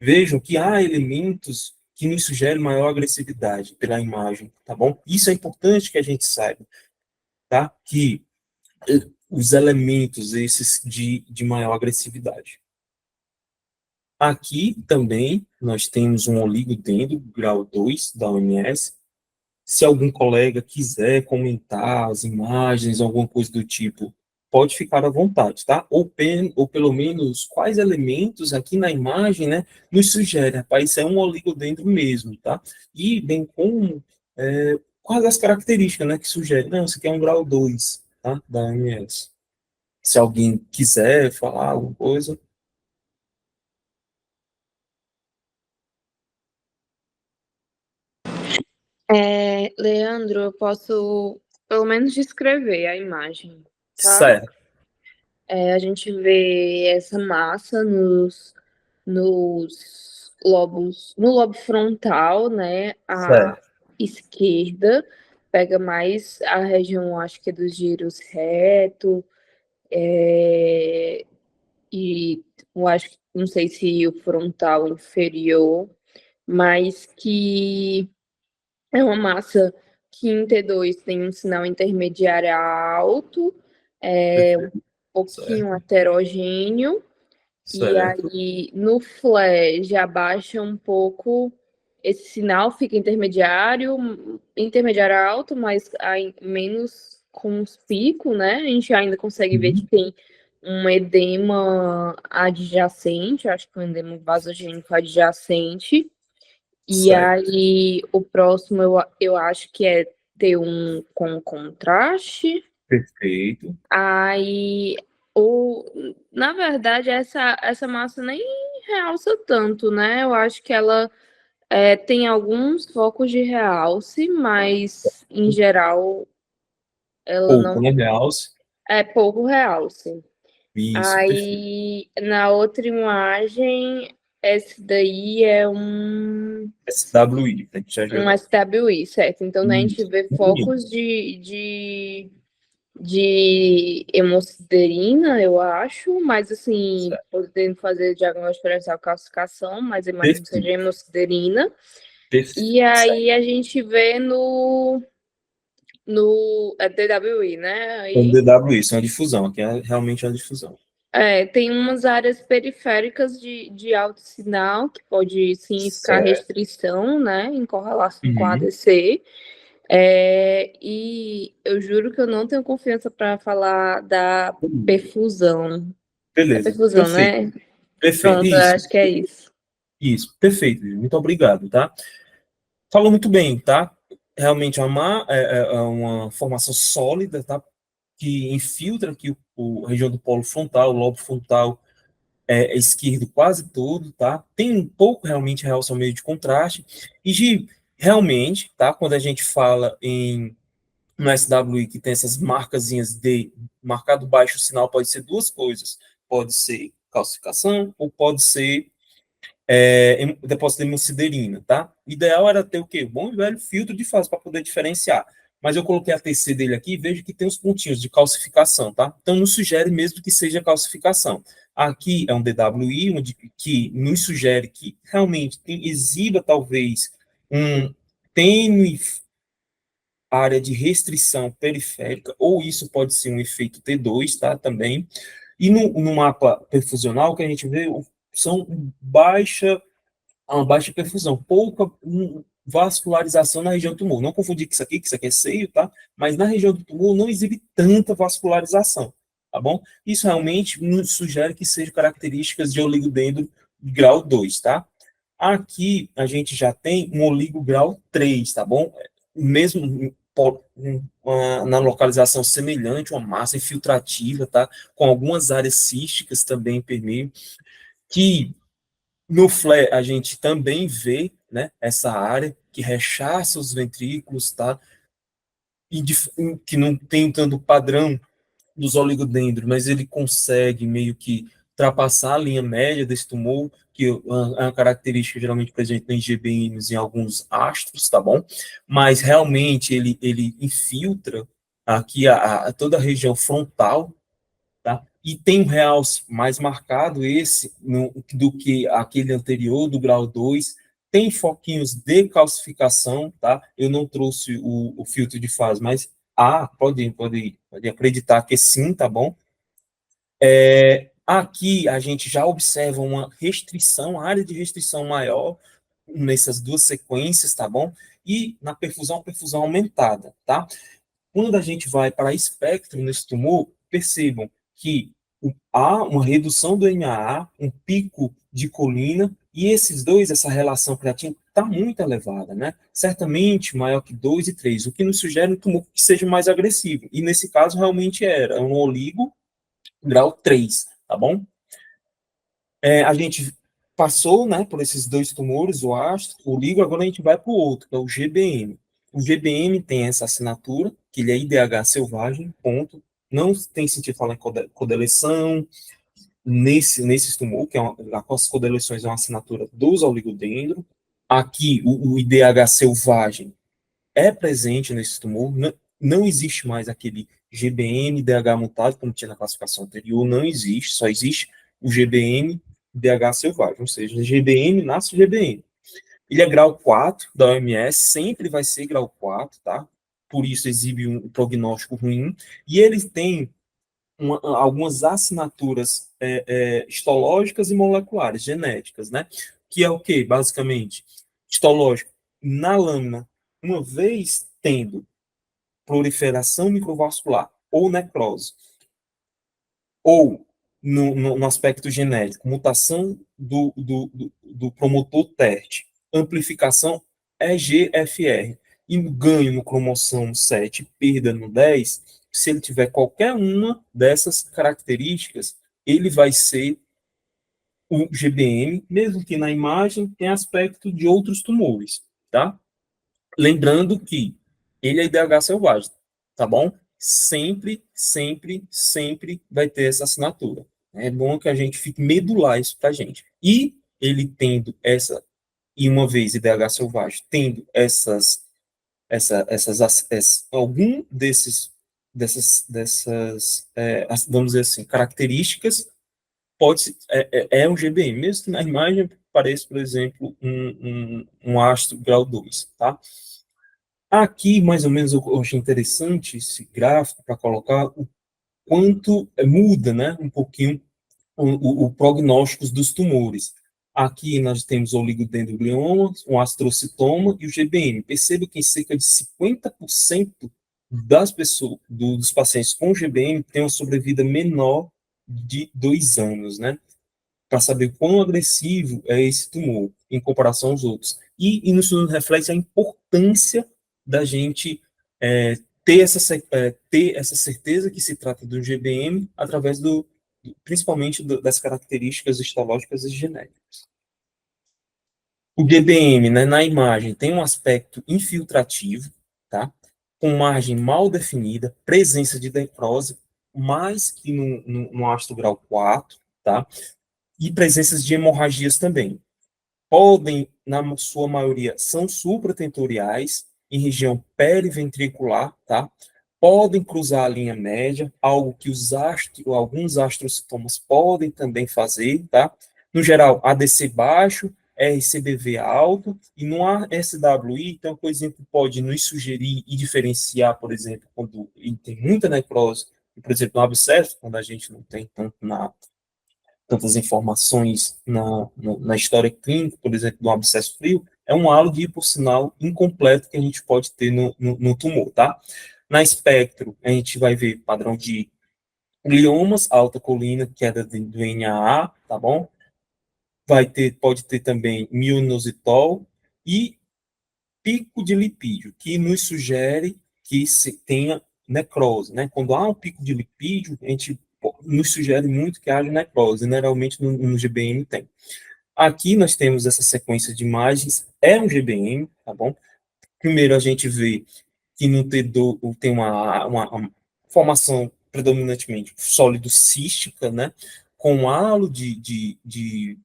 vejam que há elementos que nos sugerem maior agressividade pela imagem, tá bom? Isso é importante que a gente saiba, tá? Que os elementos esses de maior agressividade. Aqui também nós temos um oligodendro grau 2 da OMS. Se algum colega quiser comentar as imagens, alguma coisa do tipo, pode ficar à vontade, tá? Ou pelo menos quais elementos aqui na imagem, né, nos sugere, rapaz, isso é um oligodendro mesmo, tá? E bem como quais as características, né, que sugere? Não, isso aqui é um grau 2, tá, da AMS. Se alguém quiser falar alguma coisa. Leandro, eu posso pelo menos descrever a imagem, tá? Certo, A gente vê essa massa nos lobos, no lobo frontal, né? À certo. esquerda, pega mais a região, acho que é dos giros reto, e eu acho que não sei se o frontal inferior, mas que é uma massa que em T2 tem um sinal intermediário alto, um Perfeito. pouquinho Certo, heterogêneo, e certo. aí no flare já baixa um pouco, esse sinal fica intermediário alto, mas aí menos conspícuo, né? A gente ainda consegue ver que Uhum. tem um edema adjacente, acho que um edema vasogênico adjacente. E Certo, aí, o próximo eu acho que é ter um com contraste. perfeito. Aí, na verdade, essa massa nem realça tanto, né? Eu acho que ela tem alguns focos de realce, mas em geral ela Pouco, não né, realce? é pouco realce. Isso, perfeito. Aí, na outra imagem, esse daí é SWI, a gente já um viu. SWI, certo? Então, né, a gente Isso, vê bonito. focos de hemosiderina, eu acho, mas assim, Certo. podendo fazer diagnóstico diferencial calcificação, mas eu imagino que seja Perfeito, hemosiderina. perfeito. E Certo. aí a gente vê no DWI, né? Um Aí DWI, isso é uma difusão, aqui é realmente uma difusão. tem umas áreas periféricas de alto sinal, que pode significar Certo. restrição, né, em correlação com a Uhum. ADC. E eu juro que eu não tenho confiança para falar da perfusão. É Beleza, perfusão, perfeito, né? perfeito. Pronto, Isso, acho que é isso. isso, perfeito. Muito obrigado, tá? Falou muito bem, tá? Realmente é uma formação sólida, tá? Que infiltra aqui a região do polo frontal, o lobo frontal esquerdo quase todo, tá? Tem um pouco realmente realce ao meio de contraste. E realmente, tá? Quando a gente fala no SWI que tem essas marcazinhas de marcado baixo sinal, pode ser duas coisas. Pode ser calcificação ou pode ser depósito de hemosiderina, tá? O ideal era ter o quê? Bom e velho filtro de fase para poder diferenciar. Mas eu coloquei a TC dele aqui e vejo que tem os pontinhos de calcificação, tá? Então nos sugere mesmo que seja calcificação. Aqui é um DWI, que nos sugere que realmente exiba talvez um tênue área de restrição periférica, ou isso pode ser um efeito T2, tá? Também. E no mapa perfusional, o que a gente vê são uma baixa perfusão, pouca vascularização na região do tumor. Não confundir com isso aqui é seio, tá? Mas na região do tumor não exibe tanta vascularização, tá bom? Isso realmente nos sugere que sejam características de oligodendro grau 2, tá? Aqui a gente já tem um oligo grau 3, tá bom? Mesmo na localização semelhante, uma massa infiltrativa, tá? Com algumas áreas císticas também permeio, que no flare, a gente também vê, né, essa área que rechaça os ventrículos, tá? E que não tem tanto padrão dos oligodendros, mas ele consegue meio que ultrapassar a linha média desse tumor, que é uma característica geralmente presente em GBMs em alguns astros, tá bom? Mas realmente ele infiltra aqui toda a região frontal, tá? E tem um realce mais marcado do que aquele anterior, do grau 2. Tem foquinhos de calcificação, tá? Eu não trouxe o filtro de fase, mas pode acreditar que sim, tá bom? Aqui a gente já observa uma restrição, área de restrição maior nessas duas sequências, tá bom? E na perfusão aumentada, tá? Quando a gente vai para espectro nesse tumor, percebam que há uma redução do NAA, um pico de colina, e esses dois, essa relação creatina está muito elevada, né? Certamente maior que 2 e 3, o que nos sugere um tumor que seja mais agressivo. E nesse caso, realmente era um oligo grau 3, tá bom? A gente passou, né, por esses dois tumores, o astro, o ligo, agora a gente vai para o outro, que é o GBM. O GBM tem essa assinatura, que ele é IDH selvagem, ponto. Não tem sentido falar em codeleção nesses tumores, que as codeleções é uma assinatura dos oligodendros. Aqui, o IDH selvagem é presente nesse tumor, não existe mais aquele GBM, DH mutado, como tinha na classificação anterior, não existe, só existe o GBM, DH selvagem, ou seja, GBM nasce GBM. Ele é grau 4 da OMS, sempre vai ser grau 4, tá? Por isso exibe um prognóstico ruim, e ele tem algumas assinaturas histológicas e moleculares, genéticas, né? Que é o quê, basicamente? Histológico, na lâmina, uma vez tendo proliferação microvascular ou necrose, ou no aspecto genético, mutação do promotor TERT, amplificação EGFR, e ganho no cromossomo 7, perda no 10, se ele tiver qualquer uma dessas características, ele vai ser o GBM, mesmo que na imagem tenha aspecto de outros tumores, tá? Lembrando que ele é IDH selvagem, tá bom? Sempre, sempre, sempre vai ter essa assinatura. É bom que a gente fique medular isso pra gente. E ele tendo essa, e uma vez IDH selvagem, tendo algum vamos dizer assim, características, é um GBM, mesmo que na imagem pareça, por exemplo, um astro grau 2, tá? Aqui, mais ou menos, eu achei interessante esse gráfico para colocar o quanto muda, né, um pouquinho o prognóstico dos tumores. Aqui nós temos o oligodendroglioma, o astrocitoma e o GBM. Perceba que em cerca de 50% das pessoas, dos pacientes com GBM, tem uma sobrevida menor de 2 anos, né? Para saber quão agressivo é esse tumor em comparação aos outros. E isso reflete a importância da gente ter essa certeza que se trata do GBM através principalmente das características histológicas e genéticas. O GBM, né, na imagem, tem um aspecto infiltrativo, tá? Com margem mal definida, presença de necrose, mais que no astro grau 4, tá? E presenças de hemorragias também. Podem, na sua maioria, são supratentoriais, em região periventricular, tá? Podem cruzar a linha média, algo que alguns astrocitomas podem também fazer, tá? No geral, ADC baixo, RCBV alto, e no SWI, tem uma coisinha que pode nos sugerir e diferenciar, por exemplo, quando ele tem muita necrose, por exemplo, no abscesso, quando a gente não tem tantas informações na história clínica, por exemplo, do abscesso frio, é um halo de, por sinal, incompleto que a gente pode ter no tumor, tá? Na espectro, a gente vai ver padrão de gliomas, alta colina, queda do NAA, tá bom? Pode ter também mioinositol e pico de lipídio, que nos sugere que se tenha necrose, né? Quando há um pico de lipídio, a gente nos sugere muito que haja necrose, generalmente no GBM tem. Aqui nós temos essa sequência de imagens, é um GBM, tá bom? Primeiro a gente vê que no T2 tem uma formação predominantemente sólido cística, né? Com halo de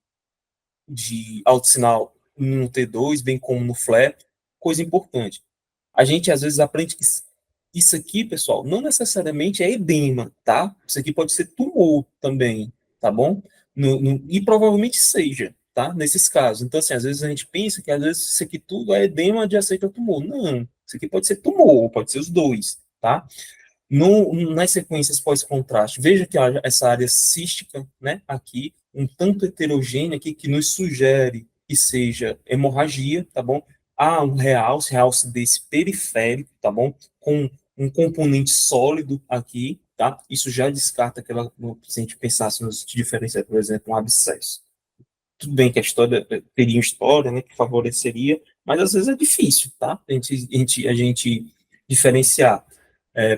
alto sinal no T2, bem como no FLAP. Coisa importante. A gente às vezes aprende que isso aqui, pessoal, não necessariamente é edema, tá? Isso aqui pode ser tumor também, tá bom? E provavelmente seja, tá? Nesses casos. Então, assim, às vezes a gente pensa que às vezes isso aqui tudo é edema adjacente ao tumor. Não, isso aqui pode ser tumor, pode ser os dois, tá? Nas sequências pós-contraste, veja que essa área cística, né, aqui, um tanto heterogênea aqui, que nos sugere que seja hemorragia, tá bom? Há um realce desse periférico, tá bom? Com um componente sólido aqui, tá? Isso já descarta aquela, se a gente pensasse nos diferenciar, por exemplo, um abscesso. Tudo bem que a história teria história, né, que favoreceria, mas às vezes é difícil, tá? A gente diferenciar,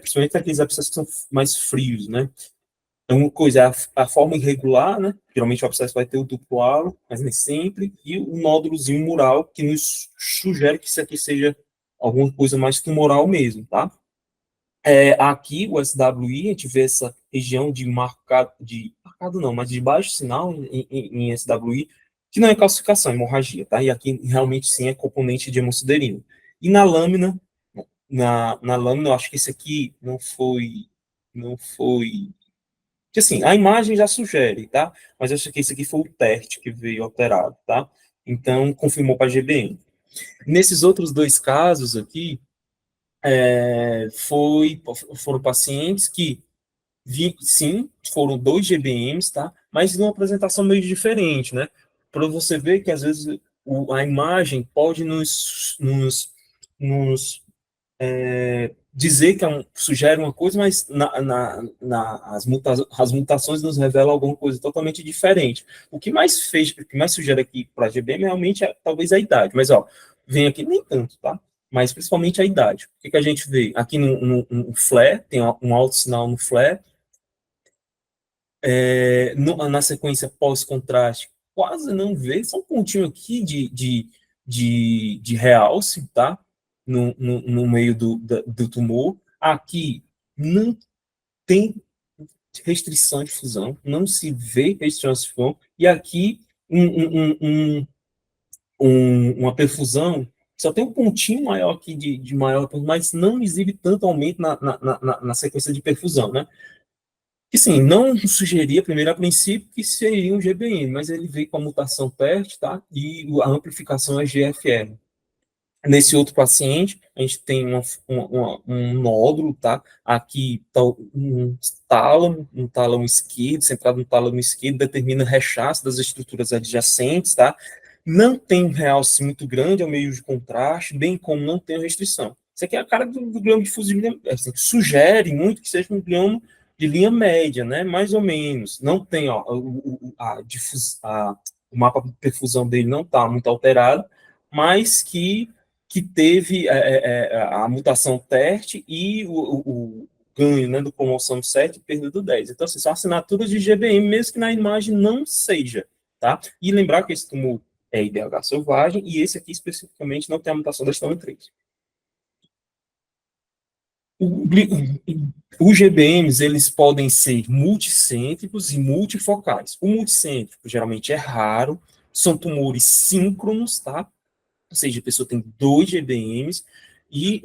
principalmente aqueles abscessos que são mais frios, né? Então, uma coisa é a forma irregular, né? Geralmente o abscesso vai ter o duplo halo, mas nem sempre, e o nódulozinho mural, que nos sugere que isso aqui seja alguma coisa mais tumoral mesmo, tá? Aqui, o SWI, a gente vê essa região marcado não, mas de baixo sinal em SWI, que não é calcificação, é hemorragia, tá? E aqui realmente sim é componente de hemociderina. E na lâmina, na lâmina, eu acho que esse aqui não foi, que assim, a imagem já sugere, tá? Mas eu acho que esse aqui foi o teste que veio alterado, tá? Então, confirmou para GBM. Nesses outros dois casos aqui, foram pacientes que, sim, foram 2 GBMs, tá? Mas numa apresentação meio diferente, né? Para você ver que, às vezes, a imagem pode nos dizer que sugere uma coisa, mas as mutações nos revelam alguma coisa totalmente diferente. O que mais sugere aqui para a GBM realmente é talvez a idade, mas ó, vem aqui nem tanto, tá? Mas principalmente a idade. O que a gente vê? Aqui no flare, tem um alto sinal no flare, na sequência pós-contraste, quase não vê, só um pontinho aqui de realce, tá? No meio do tumor. Aqui não tem restrição de fusão, não se vê restrição de fusão, e aqui uma perfusão, só tem um pontinho maior aqui de maior, mas não exibe tanto aumento na sequência de perfusão, né? Que sim, não sugeria, primeiro a princípio, que seria um GBM, mas ele veio com a mutação PERT, tá? E a amplificação é GFR. Nesse outro paciente, a gente tem um nódulo, tá? Aqui está um tálamo esquerdo, centrado no tálamo esquerdo, determina rechaço das estruturas adjacentes, tá? Não tem um realce muito grande ao meio de contraste, bem como não tem restrição. Isso aqui é a cara do glioma difuso de linha, assim, sugere muito que seja um glioma de linha média, né? Mais ou menos. Não tem, ó, o mapa de perfusão dele não está muito alterado, mas que teve a mutação TERT e o ganho, né, do cromossomo 7 e perda do 10. Então, assim, são assinaturas de GBM, mesmo que na imagem não seja, tá? E lembrar que esse tumor é IDH selvagem e esse aqui especificamente não tem a mutação da histona 3. Os GBMs, eles podem ser multicêntricos e multifocais. O multicêntrico geralmente é raro, são tumores síncronos, tá? Ou seja, a pessoa tem 2 GBMs e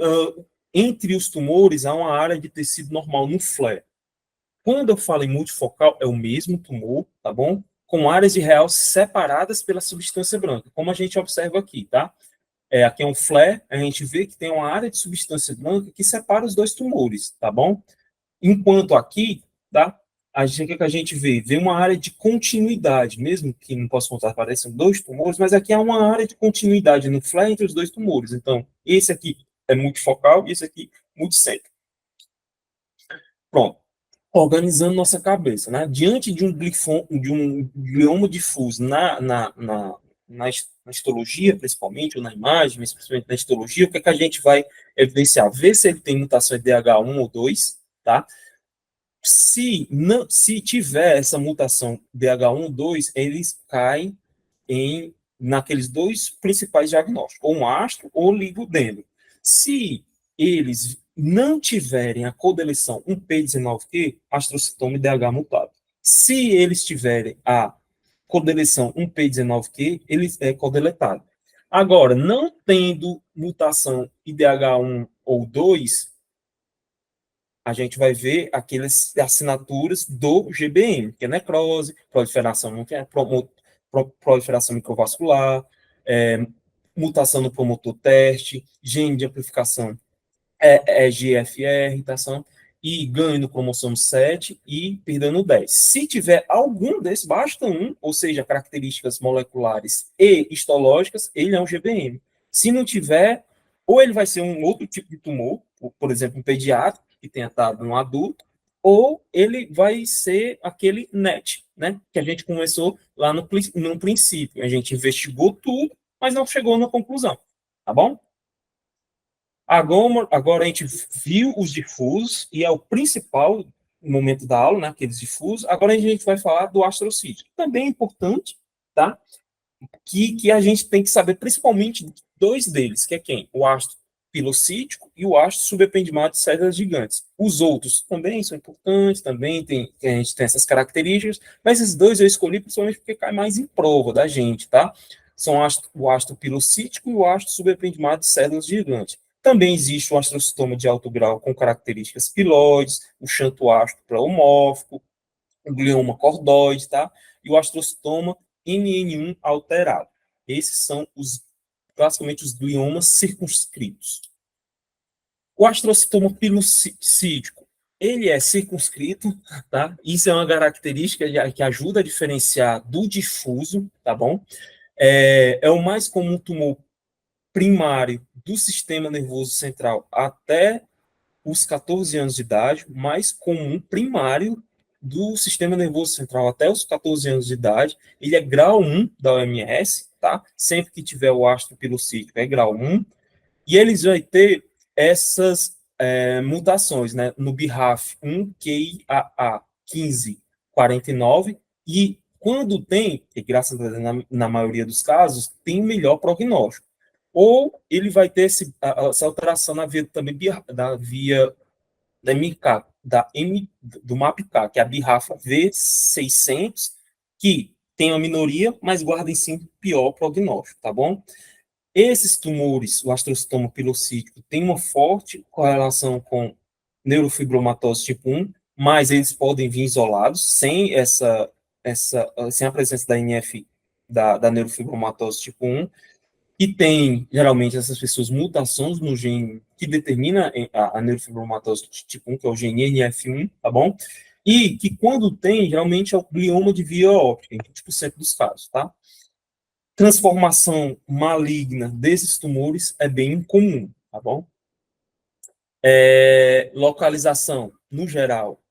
entre os tumores há uma área de tecido normal no flare. Quando eu falo em multifocal, é o mesmo tumor, tá bom? Com áreas de realce separadas pela substância branca, como a gente observa aqui, tá? Aqui é um flare, a gente vê que tem uma área de substância branca que separa os dois tumores, tá bom? Enquanto aqui, tá? O que a gente vê? Vê uma área de continuidade, mesmo que não posso contar, parecem 2 tumores, mas aqui há uma área de continuidade no flare entre os 2 tumores. Então, esse aqui é multifocal e esse aqui multicêntrico. Pronto. Organizando nossa cabeça, né? Diante de um glioma difuso na histologia, principalmente, ou na imagem, mas principalmente na histologia, o que a gente vai evidenciar? Ver se ele tem mutação de DH1 ou 2, tá? Se tiver essa mutação DH1 ou 2, eles caem naqueles 2 principais diagnósticos, ou um astro ou ligodendro. Se eles não tiverem a codeleção 1P19Q, astrocitoma e DH mutado. Se eles tiverem a codeleção 1P19Q, ele é codeletado. Agora, não tendo mutação IDH1 ou 2, a gente vai ver aquelas assinaturas do GBM, que é necrose, proliferação microvascular, mutação no promotor teste, gene de amplificação GFR, irritação, e ganho no cromossomo 7 e perda no 10. Se tiver algum desses, basta um, ou seja, características moleculares e histológicas, ele é um GBM. Se não tiver, ou ele vai ser um outro tipo de tumor, por exemplo, um pediátrico, que tenha estado no adulto, ou ele vai ser aquele NET, né? Que a gente começou lá no princípio. A gente investigou tudo, mas não chegou na conclusão, tá bom? Agora a gente viu os difusos, e é o principal momento da aula, né? Aqueles difusos. Agora a gente vai falar do astrocídio. Também é importante, tá? Que a gente tem que saber principalmente dois deles, que é quem? O ácido pilocítico e o ácido subependimado de células gigantes. Os outros também são importantes, também a gente tem essas características, mas esses dois eu escolhi principalmente porque cai mais em prova da gente, tá? São o ácido pilocítico e o ácido subependimado de células gigantes. Também existe o astrocitoma de alto grau com características piloides, o xantoácido pleomórfico, o glioma cordóide, tá? E o astrocitoma NN1 alterado. Esses são basicamente os gliomas circunscritos. O astrocitoma pilocítico, ele é circunscrito, tá? Isso é uma característica que ajuda a diferenciar do difuso, tá bom? É o mais comum tumor primário do sistema nervoso central até os 14 anos de idade, mais comum primário do sistema nervoso central até os 14 anos de idade. Ele é grau 1 da OMS, tá? Sempre que tiver o ácido pilocítico é grau 1, e eles vão ter essas mutações, né? No BRAF 1 QIAA 1549, e quando tem, e graças a Deus, na maioria dos casos, tem melhor prognóstico. Ou ele vai ter essa alteração na via também da via da MK, do MAPK, que é a BRAF V600, que tem uma minoria, mas guarda em si pior prognóstico, tá bom? Esses tumores, o astrocitoma pilocítico, tem uma forte correlação com neurofibromatose tipo 1, mas eles podem vir isolados, sem sem a presença da NF, da neurofibromatose tipo 1, e tem, geralmente, essas pessoas, mutações no gene que determina a neurofibromatose tipo 1, que é o gene NF1, tá bom? E que quando tem, geralmente é o glioma de via óptica, em 20% dos casos, tá? Transformação maligna desses tumores é bem incomum, tá bom? Localização, no geral,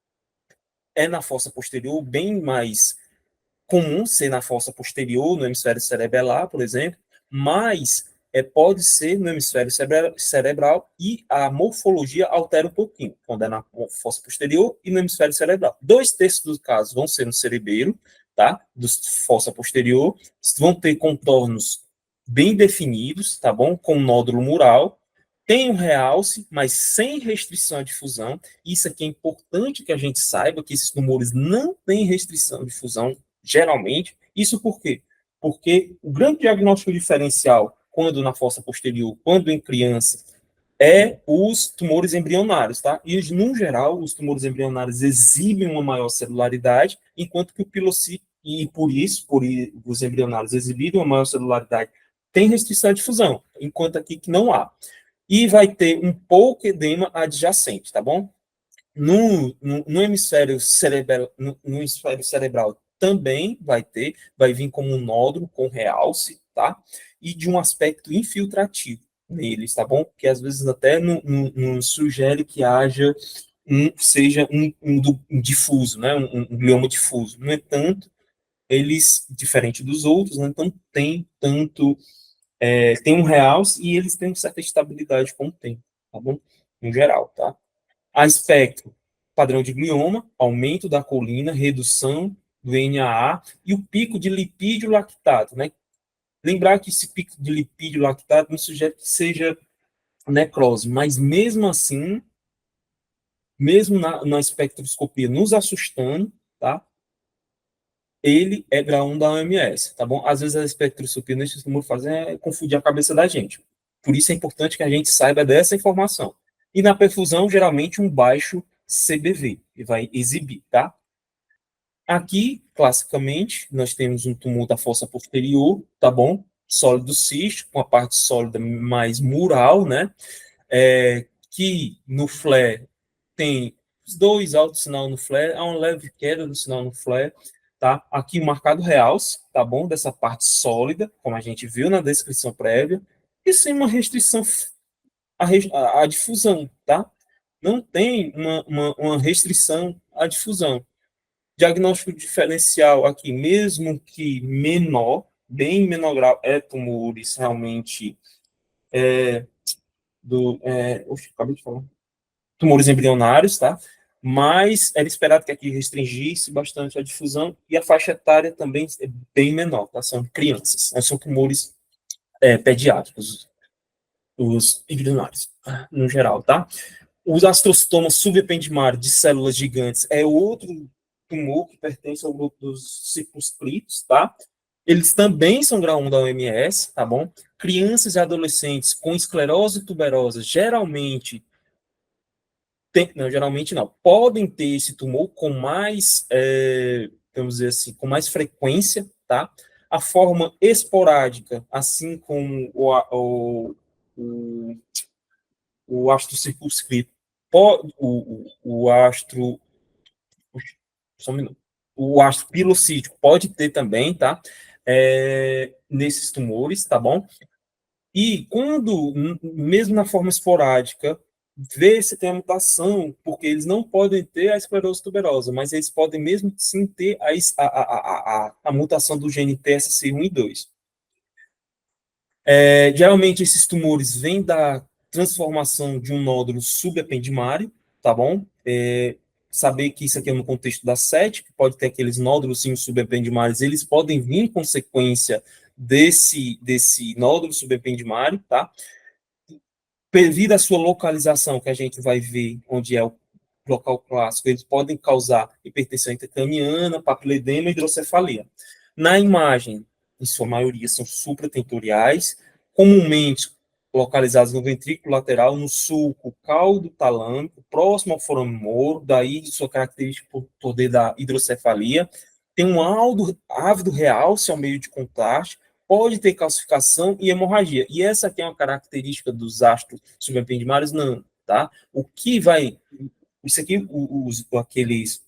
é na fossa posterior, bem mais comum ser na fossa posterior, no hemisfério cerebelar, por exemplo, mas pode ser no hemisfério cerebral, e a morfologia altera um pouquinho, quando é na fossa posterior e no hemisfério cerebral. 2/3 dos casos vão ser no cerebelo, tá? Do fossa posterior, vão ter contornos bem definidos, tá bom? Com nódulo mural, tem um realce, mas sem restrição à difusão. Isso aqui é importante que a gente saiba, que esses tumores não têm restrição de difusão, geralmente. Isso por quê? Porque o grande diagnóstico diferencial, quando na fossa posterior, quando em criança, é os tumores embrionários, tá? E, no geral, os tumores embrionários exibem uma maior celularidade, enquanto que o pilocítico, e por os embrionários exibirem uma maior celularidade, tem restrição à difusão, enquanto aqui que não há. E vai ter um pouco edema adjacente, tá bom? No hemisfério cerebral, no hemisfério cerebral também vai vir como um nódulo com realce, tá? E de um aspecto infiltrativo neles, tá bom? Que às vezes até não sugere que seja um difuso, né? Um glioma difuso. No entanto, eles, diferente dos outros, né? Então tem um realce e eles têm certa estabilidade com o tempo, tá bom? Em geral, tá? Aspecto padrão de glioma, aumento da colina, redução do NAA e o pico de lipídio lactato, né? Lembrar que esse pico de lipídio lactato não sugere que seja necrose, mas mesmo assim, mesmo na espectroscopia nos assustando, tá? Ele é grau 1 da OMS, tá bom? Às vezes a espectroscopia nesse tumor fazem confundir a cabeça da gente. Por isso é importante que a gente saiba dessa informação. E na perfusão, geralmente, um baixo CBV, que vai exibir, tá? Aqui, classicamente, nós temos um tumor da fossa posterior, tá bom? Sólido cisto, com a parte sólida mais mural, né? Que no flare tem os dois altos sinal no flare, há uma leve queda do sinal no flare, tá? Aqui o marcado realce, tá bom? Dessa parte sólida, como a gente viu na descrição prévia, e sem uma restrição à difusão, tá? não tem uma restrição à difusão. Diagnóstico diferencial aqui, mesmo que menor, bem menor grau, é tumores realmente acabei de falar. Tumores embrionários, tá? Mas era esperado que aqui restringisse bastante a difusão e a faixa etária também é bem menor, tá? São crianças, não são tumores pediátricos, os embrionários, no geral, tá? Os astrostomas subependimários de células gigantes é outro tumor que pertence ao grupo dos circunscritos, tá? Eles também são grau 1 da OMS, tá bom? Crianças e adolescentes com esclerose tuberosa geralmente podem ter esse tumor com mais, vamos dizer assim, com mais frequência, tá? A forma esporádica, assim como o astro circunscrito, o astro, só um minuto, o astro pilocítico pode ter também, tá? Nesses tumores, tá bom? E quando, mesmo na forma esporádica, vê se tem a mutação, porque eles não podem ter a esclerose tuberosa, mas eles podem mesmo sim ter a mutação do gene TSC1 e 2. Geralmente esses tumores vêm da transformação de um nódulo subependimário, tá bom? Saber que isso aqui é no contexto da SET, que pode ter aqueles nódulos subependimários, eles podem vir em consequência desse nódulo subependimário, tá? Devido à sua localização, que a gente vai ver onde é o local clássico, eles podem causar hipertensão intracraniana, papiledema e hidrocefalia. Na imagem, em sua maioria, são supratentoriais, comumente localizados no ventrículo lateral, no sulco caldo talâmico, próximo ao forame moro, daí sua característica por poder da hidrocefalia. Tem um ávido realce ao meio de contraste, pode ter calcificação e hemorragia. E essa aqui é uma característica dos astros subependimários? Não, tá? O que vai... Isso aqui, aqueles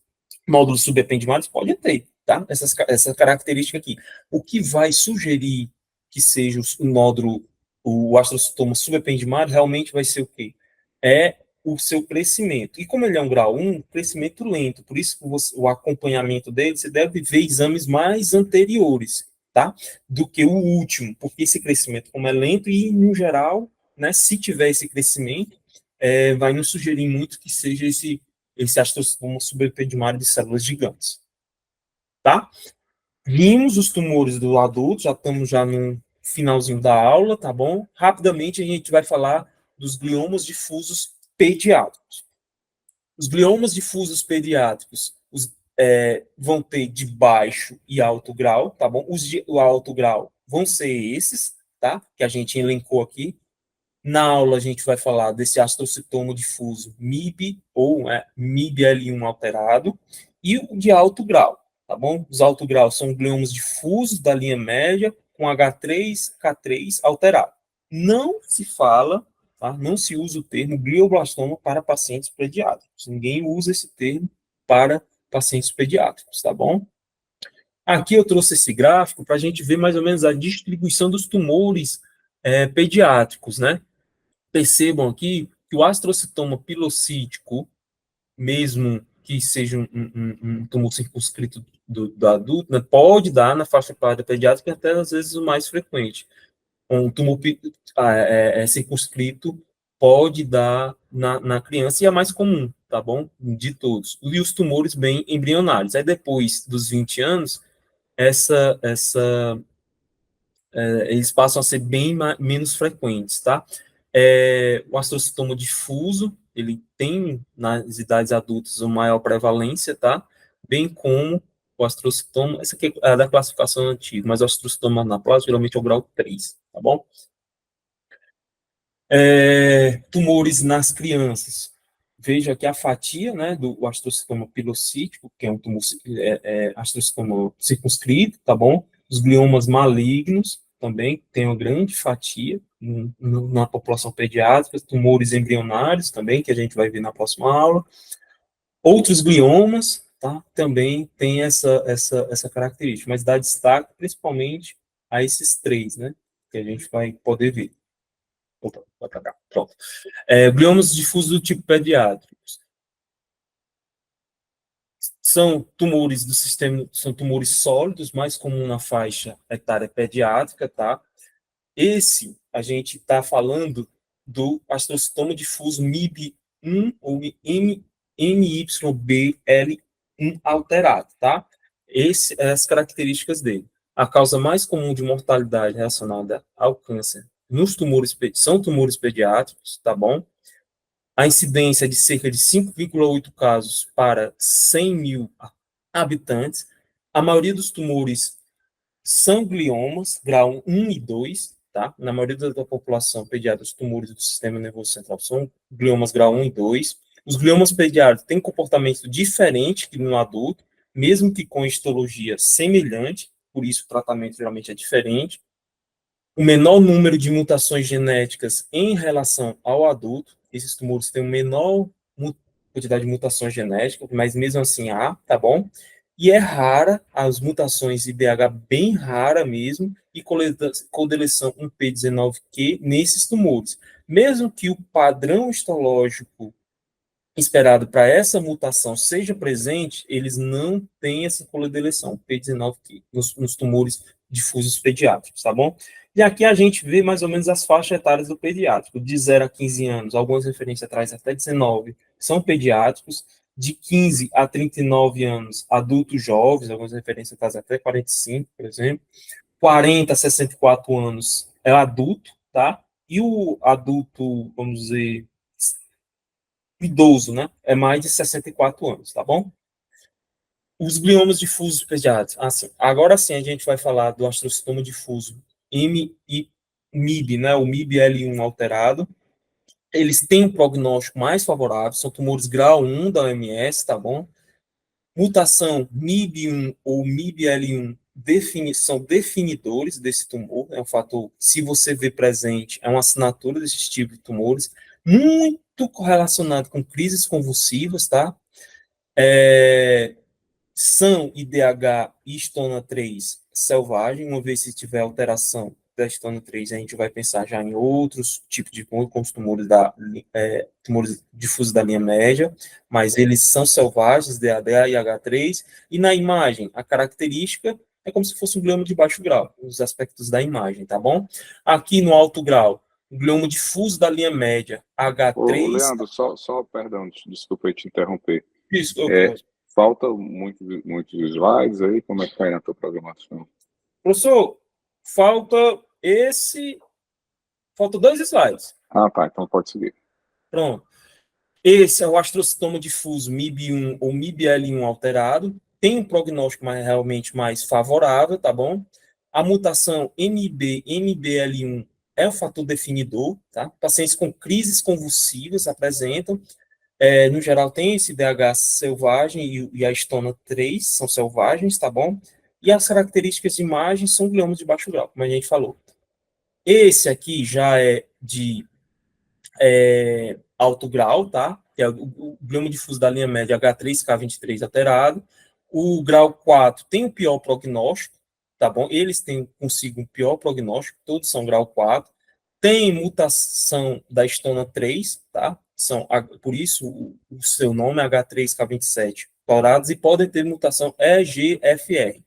módulos subependimários pode ter, tá? Essa característica aqui. O que vai sugerir que seja o nódulo, o astrocitoma subependimário, realmente vai ser o quê? É o seu crescimento. E como ele é um grau 1, crescimento lento. Por isso, o acompanhamento dele, você deve ver exames mais anteriores, tá? Do que o último, porque esse crescimento, como é lento, e, no geral, né, se tiver esse crescimento, vai nos sugerir muito que seja esse astrocitoma subependimário de células gigantes. Tá? Vimos os tumores do adulto, já estamos no finalzinho da aula, tá bom? Rapidamente a gente vai falar dos gliomas difusos pediátricos. Os gliomas difusos pediátricos vão ter de baixo e alto grau, tá bom? Os de alto grau vão ser esses, tá? Que a gente elencou aqui. Na aula a gente vai falar desse astrocitoma difuso MIB ou MIB-L1 alterado e o de alto grau, tá bom? Os alto graus são gliomas difusos da linha média com H3, K3 alterado. Não se fala, tá? Não se usa o termo glioblastoma para pacientes pediátricos. Ninguém usa esse termo para pacientes pediátricos, tá bom? Aqui eu trouxe esse gráfico para a gente ver mais ou menos a distribuição dos tumores pediátricos, né? Percebam aqui que o astrocitoma pilocítico, mesmo que seja um tumor circunscrito do adulto, né, pode dar na faixa etária pediátrica até às vezes o mais frequente. Um tumor circunscrito pode dar na criança e é mais comum, tá bom? De todos. E os tumores bem embrionários. Aí depois dos 20 anos, eles passam a ser bem menos frequentes, tá? O astrocitoma difuso, ele tem nas idades adultas uma maior prevalência, tá? Bem como o astrocitoma, essa aqui é da classificação antiga, mas o astrocitoma anaplásico geralmente é o grau 3, tá bom? Tumores nas crianças. Veja aqui a fatia, né, do astrocitoma pilocítico, que é um tumor astrocitoma circunscrito, tá bom? Os gliomas malignos também tem uma grande fatia na população pediátrica, tumores embrionários também, que a gente vai ver na próxima aula. Outros gliomas, tá, também tem essa característica, mas dá destaque principalmente a esses três, né, que a gente vai poder ver. Opa, vai para cá, pronto. Gliomas difusos do tipo pediátricos. São tumores do sistema, são tumores sólidos, mais comum na faixa etária pediátrica, tá? Esse, a gente está falando do astrocitoma difuso MIB1 ou MYBL1 alterado, tá? As características dele. A causa mais comum de mortalidade relacionada ao câncer nos tumores são tumores pediátricos, tá bom? A incidência é de cerca de 5,8 casos para 100 mil habitantes. A maioria dos tumores são gliomas, grau 1 e 2, tá? Na maioria da população pediátrica, os tumores do sistema nervoso central são gliomas grau 1 e 2. Os gliomas pediátricos têm comportamento diferente que no adulto, mesmo que com histologia semelhante, por isso o tratamento geralmente é diferente. O menor número de mutações genéticas em relação ao adulto, esses tumores têm uma menor quantidade de mutações genéticas, mas mesmo assim há, tá bom? E é rara, as mutações IDH bem rara mesmo, e codeleção 1P19Q nesses tumores. Mesmo que o padrão histológico esperado para essa mutação seja presente, eles não têm essa codeleção, P19Q, nos tumores difusos pediátricos, tá bom? E aqui a gente vê mais ou menos as faixas etárias do pediátrico, de 0 a 15 anos, algumas referências atrás até 19, são pediátricos, de 15 a 39 anos, adultos jovens, algumas referências atrás até 45, por exemplo, 40 a 64 anos é adulto, tá? E o adulto, vamos dizer, idoso, né? É mais de 64 anos, tá bom? Os gliomas difusos pediátricos. Assim, agora sim a gente vai falar do astrocitoma difuso MIB, né? O MIB-L1 alterado. Eles têm um prognóstico mais favorável, são tumores grau 1 da OMS, tá bom? Mutação MIB1 ou MIB-L1 são definidores desse tumor, é um fator, se você vê presente, é uma assinatura desse tipo de tumores, muito correlacionado com crises convulsivas, tá? São IDH e estona 3 selvagem, uma vez se tiver alteração da estona 3, a gente vai pensar já em outros tipos de tumor, como os tumores difusos da linha média, mas eles são selvagens, DADA e H3, e na imagem, a característica é como se fosse um glioma de baixo grau, os aspectos da imagem, tá bom? Aqui no alto grau, o glioma difuso da linha média, H3... Ô, Leandro, perdão, desculpa eu te interromper. Isso, falta muitos slides aí, como é que está aí na tua programação? Professor, faltam 2 slides. Ah, tá, então pode seguir. Pronto. Esse é o astrocitoma difuso MIB1 ou MIB-L1 alterado, tem um prognóstico realmente mais favorável, tá bom? A mutação MIB-L1 é o fator definidor, tá? Pacientes com crises convulsivas apresentam, no geral tem esse DH selvagem e a estona 3 são selvagens, tá bom? E as características de imagem são gliomas de baixo grau, como a gente falou. Esse aqui já é de alto grau, tá? Que é o glioma difuso da linha média H3K23 alterado. O grau 4 tem o pior prognóstico, tá bom? Eles têm consigo um pior prognóstico, todos são grau 4. Tem mutação da estona 3, tá? Por isso o seu nome é H3K27 alterados e podem ter mutação EGFR.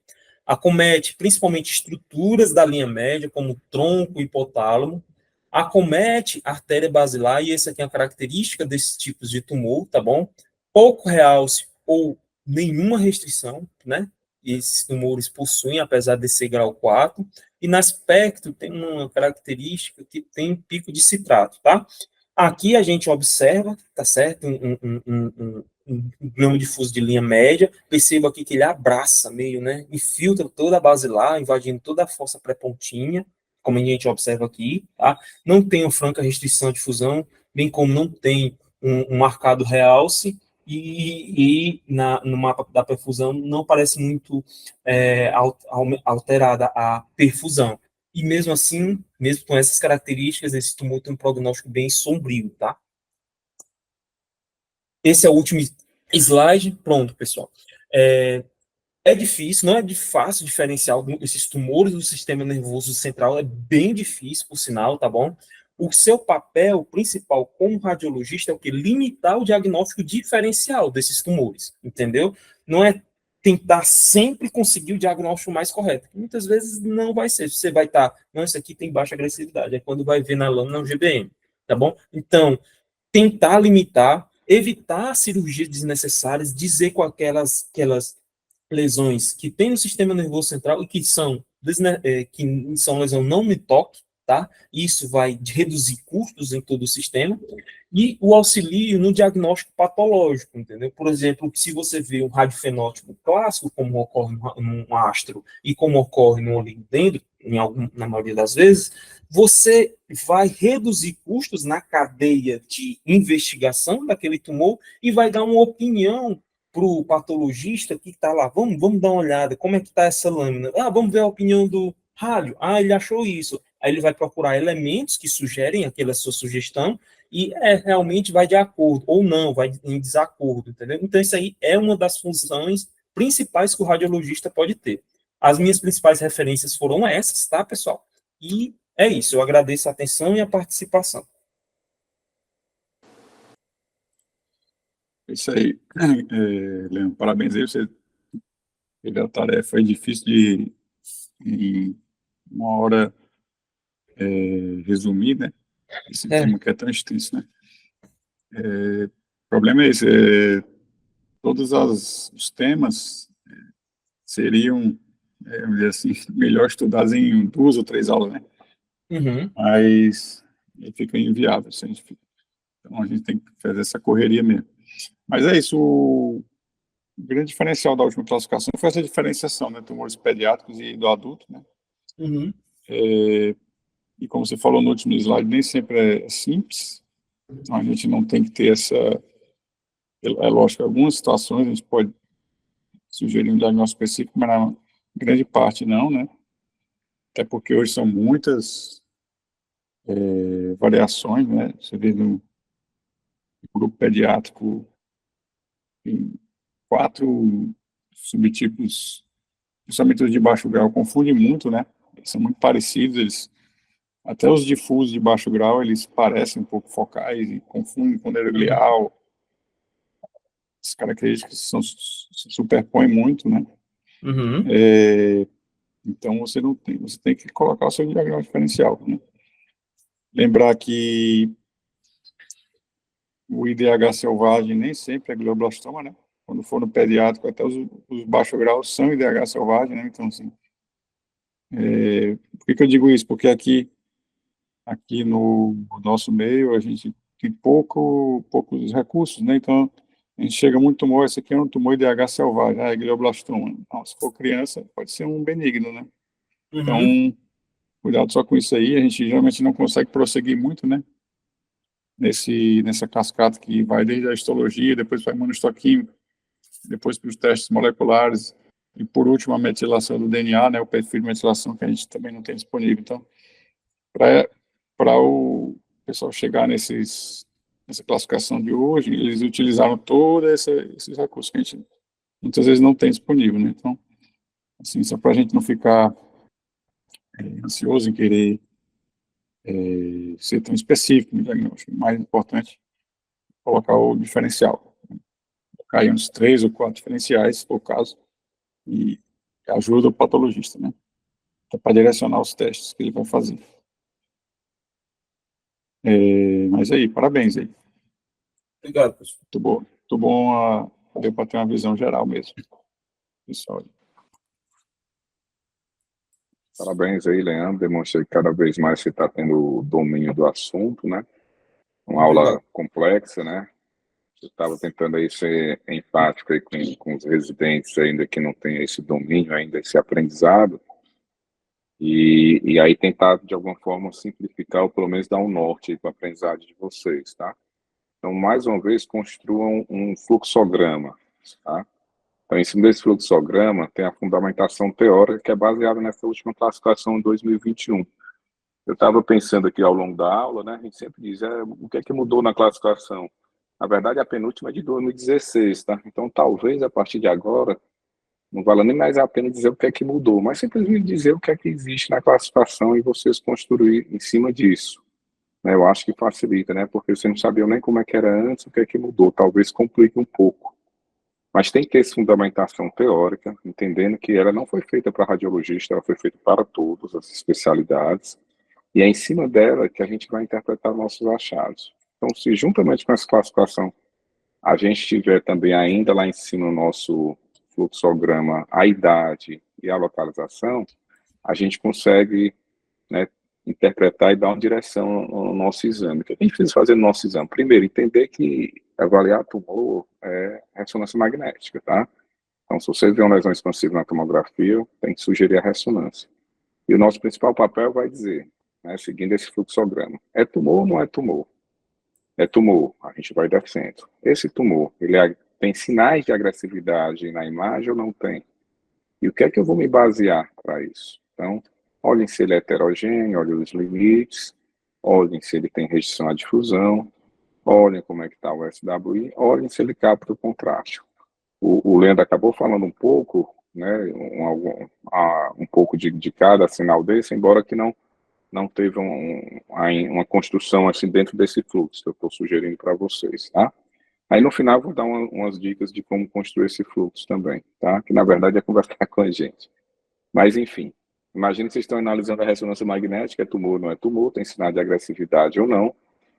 Acomete principalmente estruturas da linha média, como tronco e hipotálamo. Acomete a artéria basilar, e essa aqui é a característica desses tipos de tumor, tá bom? Pouco realce ou nenhuma restrição, né? Esses tumores possuem, apesar de ser grau 4, e no aspecto tem uma característica que tem pico de citrato, tá? Aqui a gente observa, tá certo? Um glioma difuso de linha média, perceba aqui que ele abraça meio, né? Infiltra toda a basilar, invadindo toda a fossa pré-pontinha, como a gente observa aqui, tá? Não tem uma franca restrição de fusão, bem como não tem um marcado realce, e no mapa da perfusão não parece muito alterada a perfusão. E mesmo assim, mesmo com essas características, esse tumor tem um prognóstico bem sombrio, tá? Esse é o último slide. Pronto, pessoal. É difícil, não é fácil diferenciar esses tumores do sistema nervoso central, é bem difícil, por sinal, tá bom? o seu papel principal como radiologista é o que? Limitar o diagnóstico diferencial desses tumores, entendeu? Não é tentar sempre conseguir o diagnóstico mais correto. Muitas vezes não vai ser. Você vai estar, não, isso aqui tem baixa agressividade. É quando vai ver na lâmina o GBM, tá bom? Então, tentar limitar, evitar cirurgias desnecessárias, dizer com aquelas lesões que tem no sistema nervoso central e que são lesão não me toque, tá? Isso vai reduzir custos em todo o sistema e o auxílio no diagnóstico patológico, entendeu? Por exemplo, se você vê um radiofenótipo clássico, como ocorre num astro e como ocorre no oligodendro, na maioria das vezes, você vai reduzir custos na cadeia de investigação daquele tumor e vai dar uma opinião para o patologista que está lá, vamos dar uma olhada, como é que está essa lâmina? Vamos ver a opinião do rádio. Ele achou isso. Aí ele vai procurar elementos que sugerem aquela sua sugestão e realmente vai de acordo, ou não, vai em desacordo, entendeu? Então isso aí é uma das funções principais que o radiologista pode ter. As minhas principais referências foram essas, tá, pessoal? E é isso, eu agradeço a atenção e a participação. Isso aí, Leandro, parabéns aí, você teve a tarefa aí difícil de, em uma hora, resumir, né, esse tema que é tão extenso, né. O problema é esse, todos os temas seriam, vamos dizer assim, melhor estudados em 2 ou 3 aulas, né, mas fica inviável, assim, então a gente tem que fazer essa correria mesmo. Mas é isso, o grande diferencial da última classificação foi essa diferenciação, né, tumores pediátricos e do adulto, né. E como você falou no último slide, nem sempre é simples, então a gente não tem que ter essa, lógico, algumas situações a gente pode sugerir um diagnóstico específico, mas na grande parte não, né, até porque hoje são muitas variações, né, você vê no grupo pediátrico tem 4 subtipos, principalmente os de baixo grau, confundem muito, né, eles são muito parecidos, até os difusos de baixo grau, eles parecem um pouco focais e confundem com neuroglial. As características se superpõem muito, né? Então, você tem que colocar o seu diagnóstico diferencial, né? Lembrar que o IDH selvagem nem sempre é glioblastoma, né? Quando for no pediátrico, até os baixo graus são IDH selvagem, né? Então, assim, por que eu digo isso? Porque aqui no nosso meio, a gente tem poucos recursos, né? Então, a gente chega muito tumor, esse aqui é um tumor IDH selvagem, é glioblastoma. Não, se for criança, pode ser um benigno, né? Então, cuidado só com isso aí, a gente geralmente não consegue prosseguir muito, né? Nessa cascata que vai desde a histologia, depois vai imunohistoquímica, depois para os testes moleculares, e por último a metilação do DNA, né? O perfil de metilação que a gente também não tem disponível. Então, para o pessoal chegar nessa classificação de hoje, eles utilizaram todos esses recursos que a gente muitas vezes não tem disponível, né? Então, assim, só para a gente não ficar ansioso em querer ser tão específico no diagnóstico, o mais importante é colocar o diferencial, colocar aí uns 3 ou 4 diferenciais, se for o caso, e ajuda o patologista, né? Para direcionar os testes que ele vai fazer. Mas aí, parabéns aí. Obrigado, professor. Muito bom, deu para ter uma visão geral mesmo. Pessoal. Parabéns aí, Leandro, demonstrei que cada vez mais você está tendo o domínio do assunto, né? Uma aula complexa, né? Eu estava tentando aí ser empático aí com os residentes ainda que não têm esse domínio ainda, esse aprendizado, e aí tentar, de alguma forma, simplificar ou pelo menos dar um norte aí para a aprendizagem de vocês, tá? Então, mais uma vez, construam um fluxograma, tá? Então, em cima desse fluxograma, tem a fundamentação teórica que é baseada nessa última classificação de 2021. Eu estava pensando aqui ao longo da aula, né? A gente sempre diz, o que é que mudou na classificação? Na verdade, a penúltima é de 2016, tá? Então, talvez, a partir de agora, não vale nem mais a pena dizer o que é que mudou, mas simplesmente dizer o que é que existe na classificação e vocês construir em cima disso. né, eu acho que facilita, né, porque você não sabia nem como é que era antes, o que é que mudou, talvez complique um pouco. Mas tem que ter essa fundamentação teórica, entendendo que ela não foi feita para radiologista, ela foi feita para todas as especialidades, e é em cima dela que a gente vai interpretar nossos achados. Então, se juntamente com essa classificação, a gente tiver também ainda lá em cima no nosso fluxograma a idade e a localização, a gente consegue, né, interpretar e dar uma direção no nosso exame. O que a gente precisa fazer no nosso exame? Primeiro, entender que avaliar tumor é ressonância magnética, tá? Então, se você vê uma lesão expansiva na tomografia, tem que sugerir a ressonância. E o nosso principal papel vai dizer, né, seguindo esse fluxograma, é tumor ou não é tumor? É tumor, a gente vai descendo. Esse tumor, tem sinais de agressividade na imagem ou não tem? E o que é que eu vou me basear para isso? Então, olhem se ele é heterogêneo, olhem os limites, olhem se ele tem restrição à difusão, olhem como é que está o SWI, olhem se ele capta o contraste. O Leandro acabou falando um pouco, né, um pouco de cada sinal desse, embora que não teve uma construção assim dentro desse fluxo que eu estou sugerindo para vocês, tá? Aí no final eu vou dar umas dicas de como construir esse fluxo também, tá? Que na verdade é conversar com a gente. Mas enfim, imagine que vocês estão analisando a ressonância magnética, é tumor ou não é tumor, tem sinal de agressividade ou não,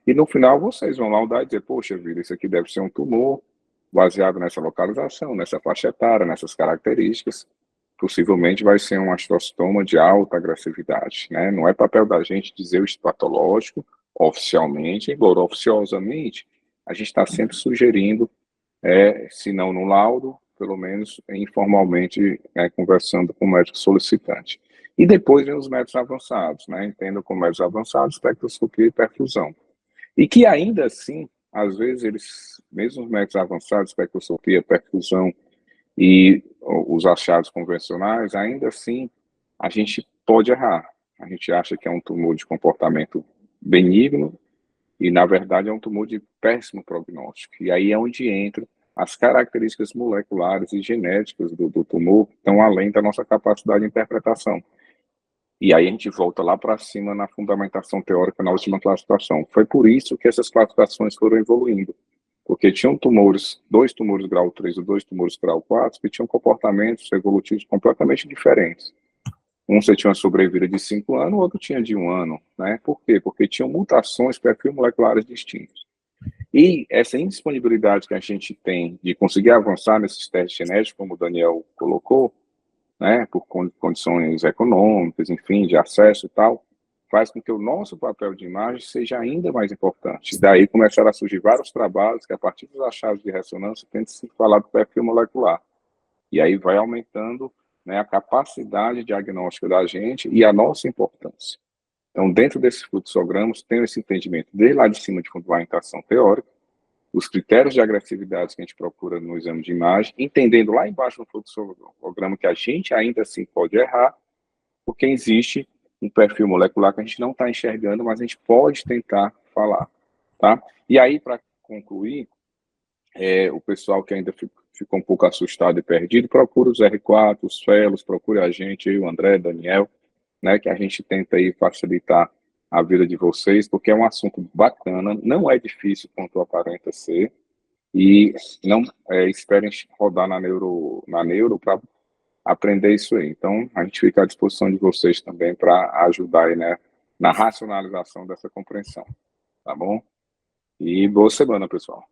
e no final vocês vão lá e dizer, poxa vida, isso aqui deve ser um tumor, baseado nessa localização, nessa faixa etária, nessas características, possivelmente vai ser um astrocitoma de alta agressividade, né? Não é papel da gente dizer o histopatológico oficialmente, embora oficiosamente a gente está sempre sugerindo, se não no laudo, pelo menos informalmente, conversando com o médico solicitante. E depois vem os métodos avançados, né? Entendo como métodos avançados, espectroscopia e perfusão. E que ainda assim, às vezes mesmo os métodos avançados, espectroscopia, perfusão e os achados convencionais, ainda assim, a gente pode errar. A gente acha que é um tumor de comportamento benigno e, na verdade, é um tumor de péssimo prognóstico. E aí é onde entra as características moleculares e genéticas do tumor, que estão além da nossa capacidade de interpretação. E aí a gente volta lá para cima na fundamentação teórica, na última classificação. Foi por isso que essas classificações foram evoluindo. Porque tinham tumores, 2 tumores grau 3 e 2 tumores grau 4, que tinham comportamentos evolutivos completamente diferentes. Um você tinha uma sobrevida de 5 anos, o outro tinha de 1 ano, né? Por quê? Porque tinham mutações perfil moleculares distintos. E essa indisponibilidade que a gente tem de conseguir avançar nesses testes genéticos, como o Daniel colocou, né, por condições econômicas, enfim, de acesso e tal, faz com que o nosso papel de imagem seja ainda mais importante. Daí começaram a surgir vários trabalhos que, a partir dos achados de ressonância, tem que se falar do perfil molecular. E aí vai aumentando, né, a capacidade diagnóstica da gente e a nossa importância. Então, dentro desses fluxogramas, tem esse entendimento desde lá de cima de fundamentação teórica, os critérios de agressividade que a gente procura no exame de imagem, entendendo lá embaixo no fluxograma que a gente ainda assim pode errar, porque existe um perfil molecular que a gente não está enxergando, mas a gente pode tentar falar, tá? E aí, para concluir, o pessoal que ainda ficou um pouco assustado e perdido, procura os R4, os fellows, procure a gente, eu, o André, Daniel, né, que a gente tenta aí facilitar a vida de vocês, porque é um assunto bacana, não é difícil quanto aparenta ser, e não esperem rodar na neuro para aprender isso aí. Então, a gente fica à disposição de vocês também para ajudar aí, né, na racionalização dessa compreensão, tá bom? E boa semana, pessoal.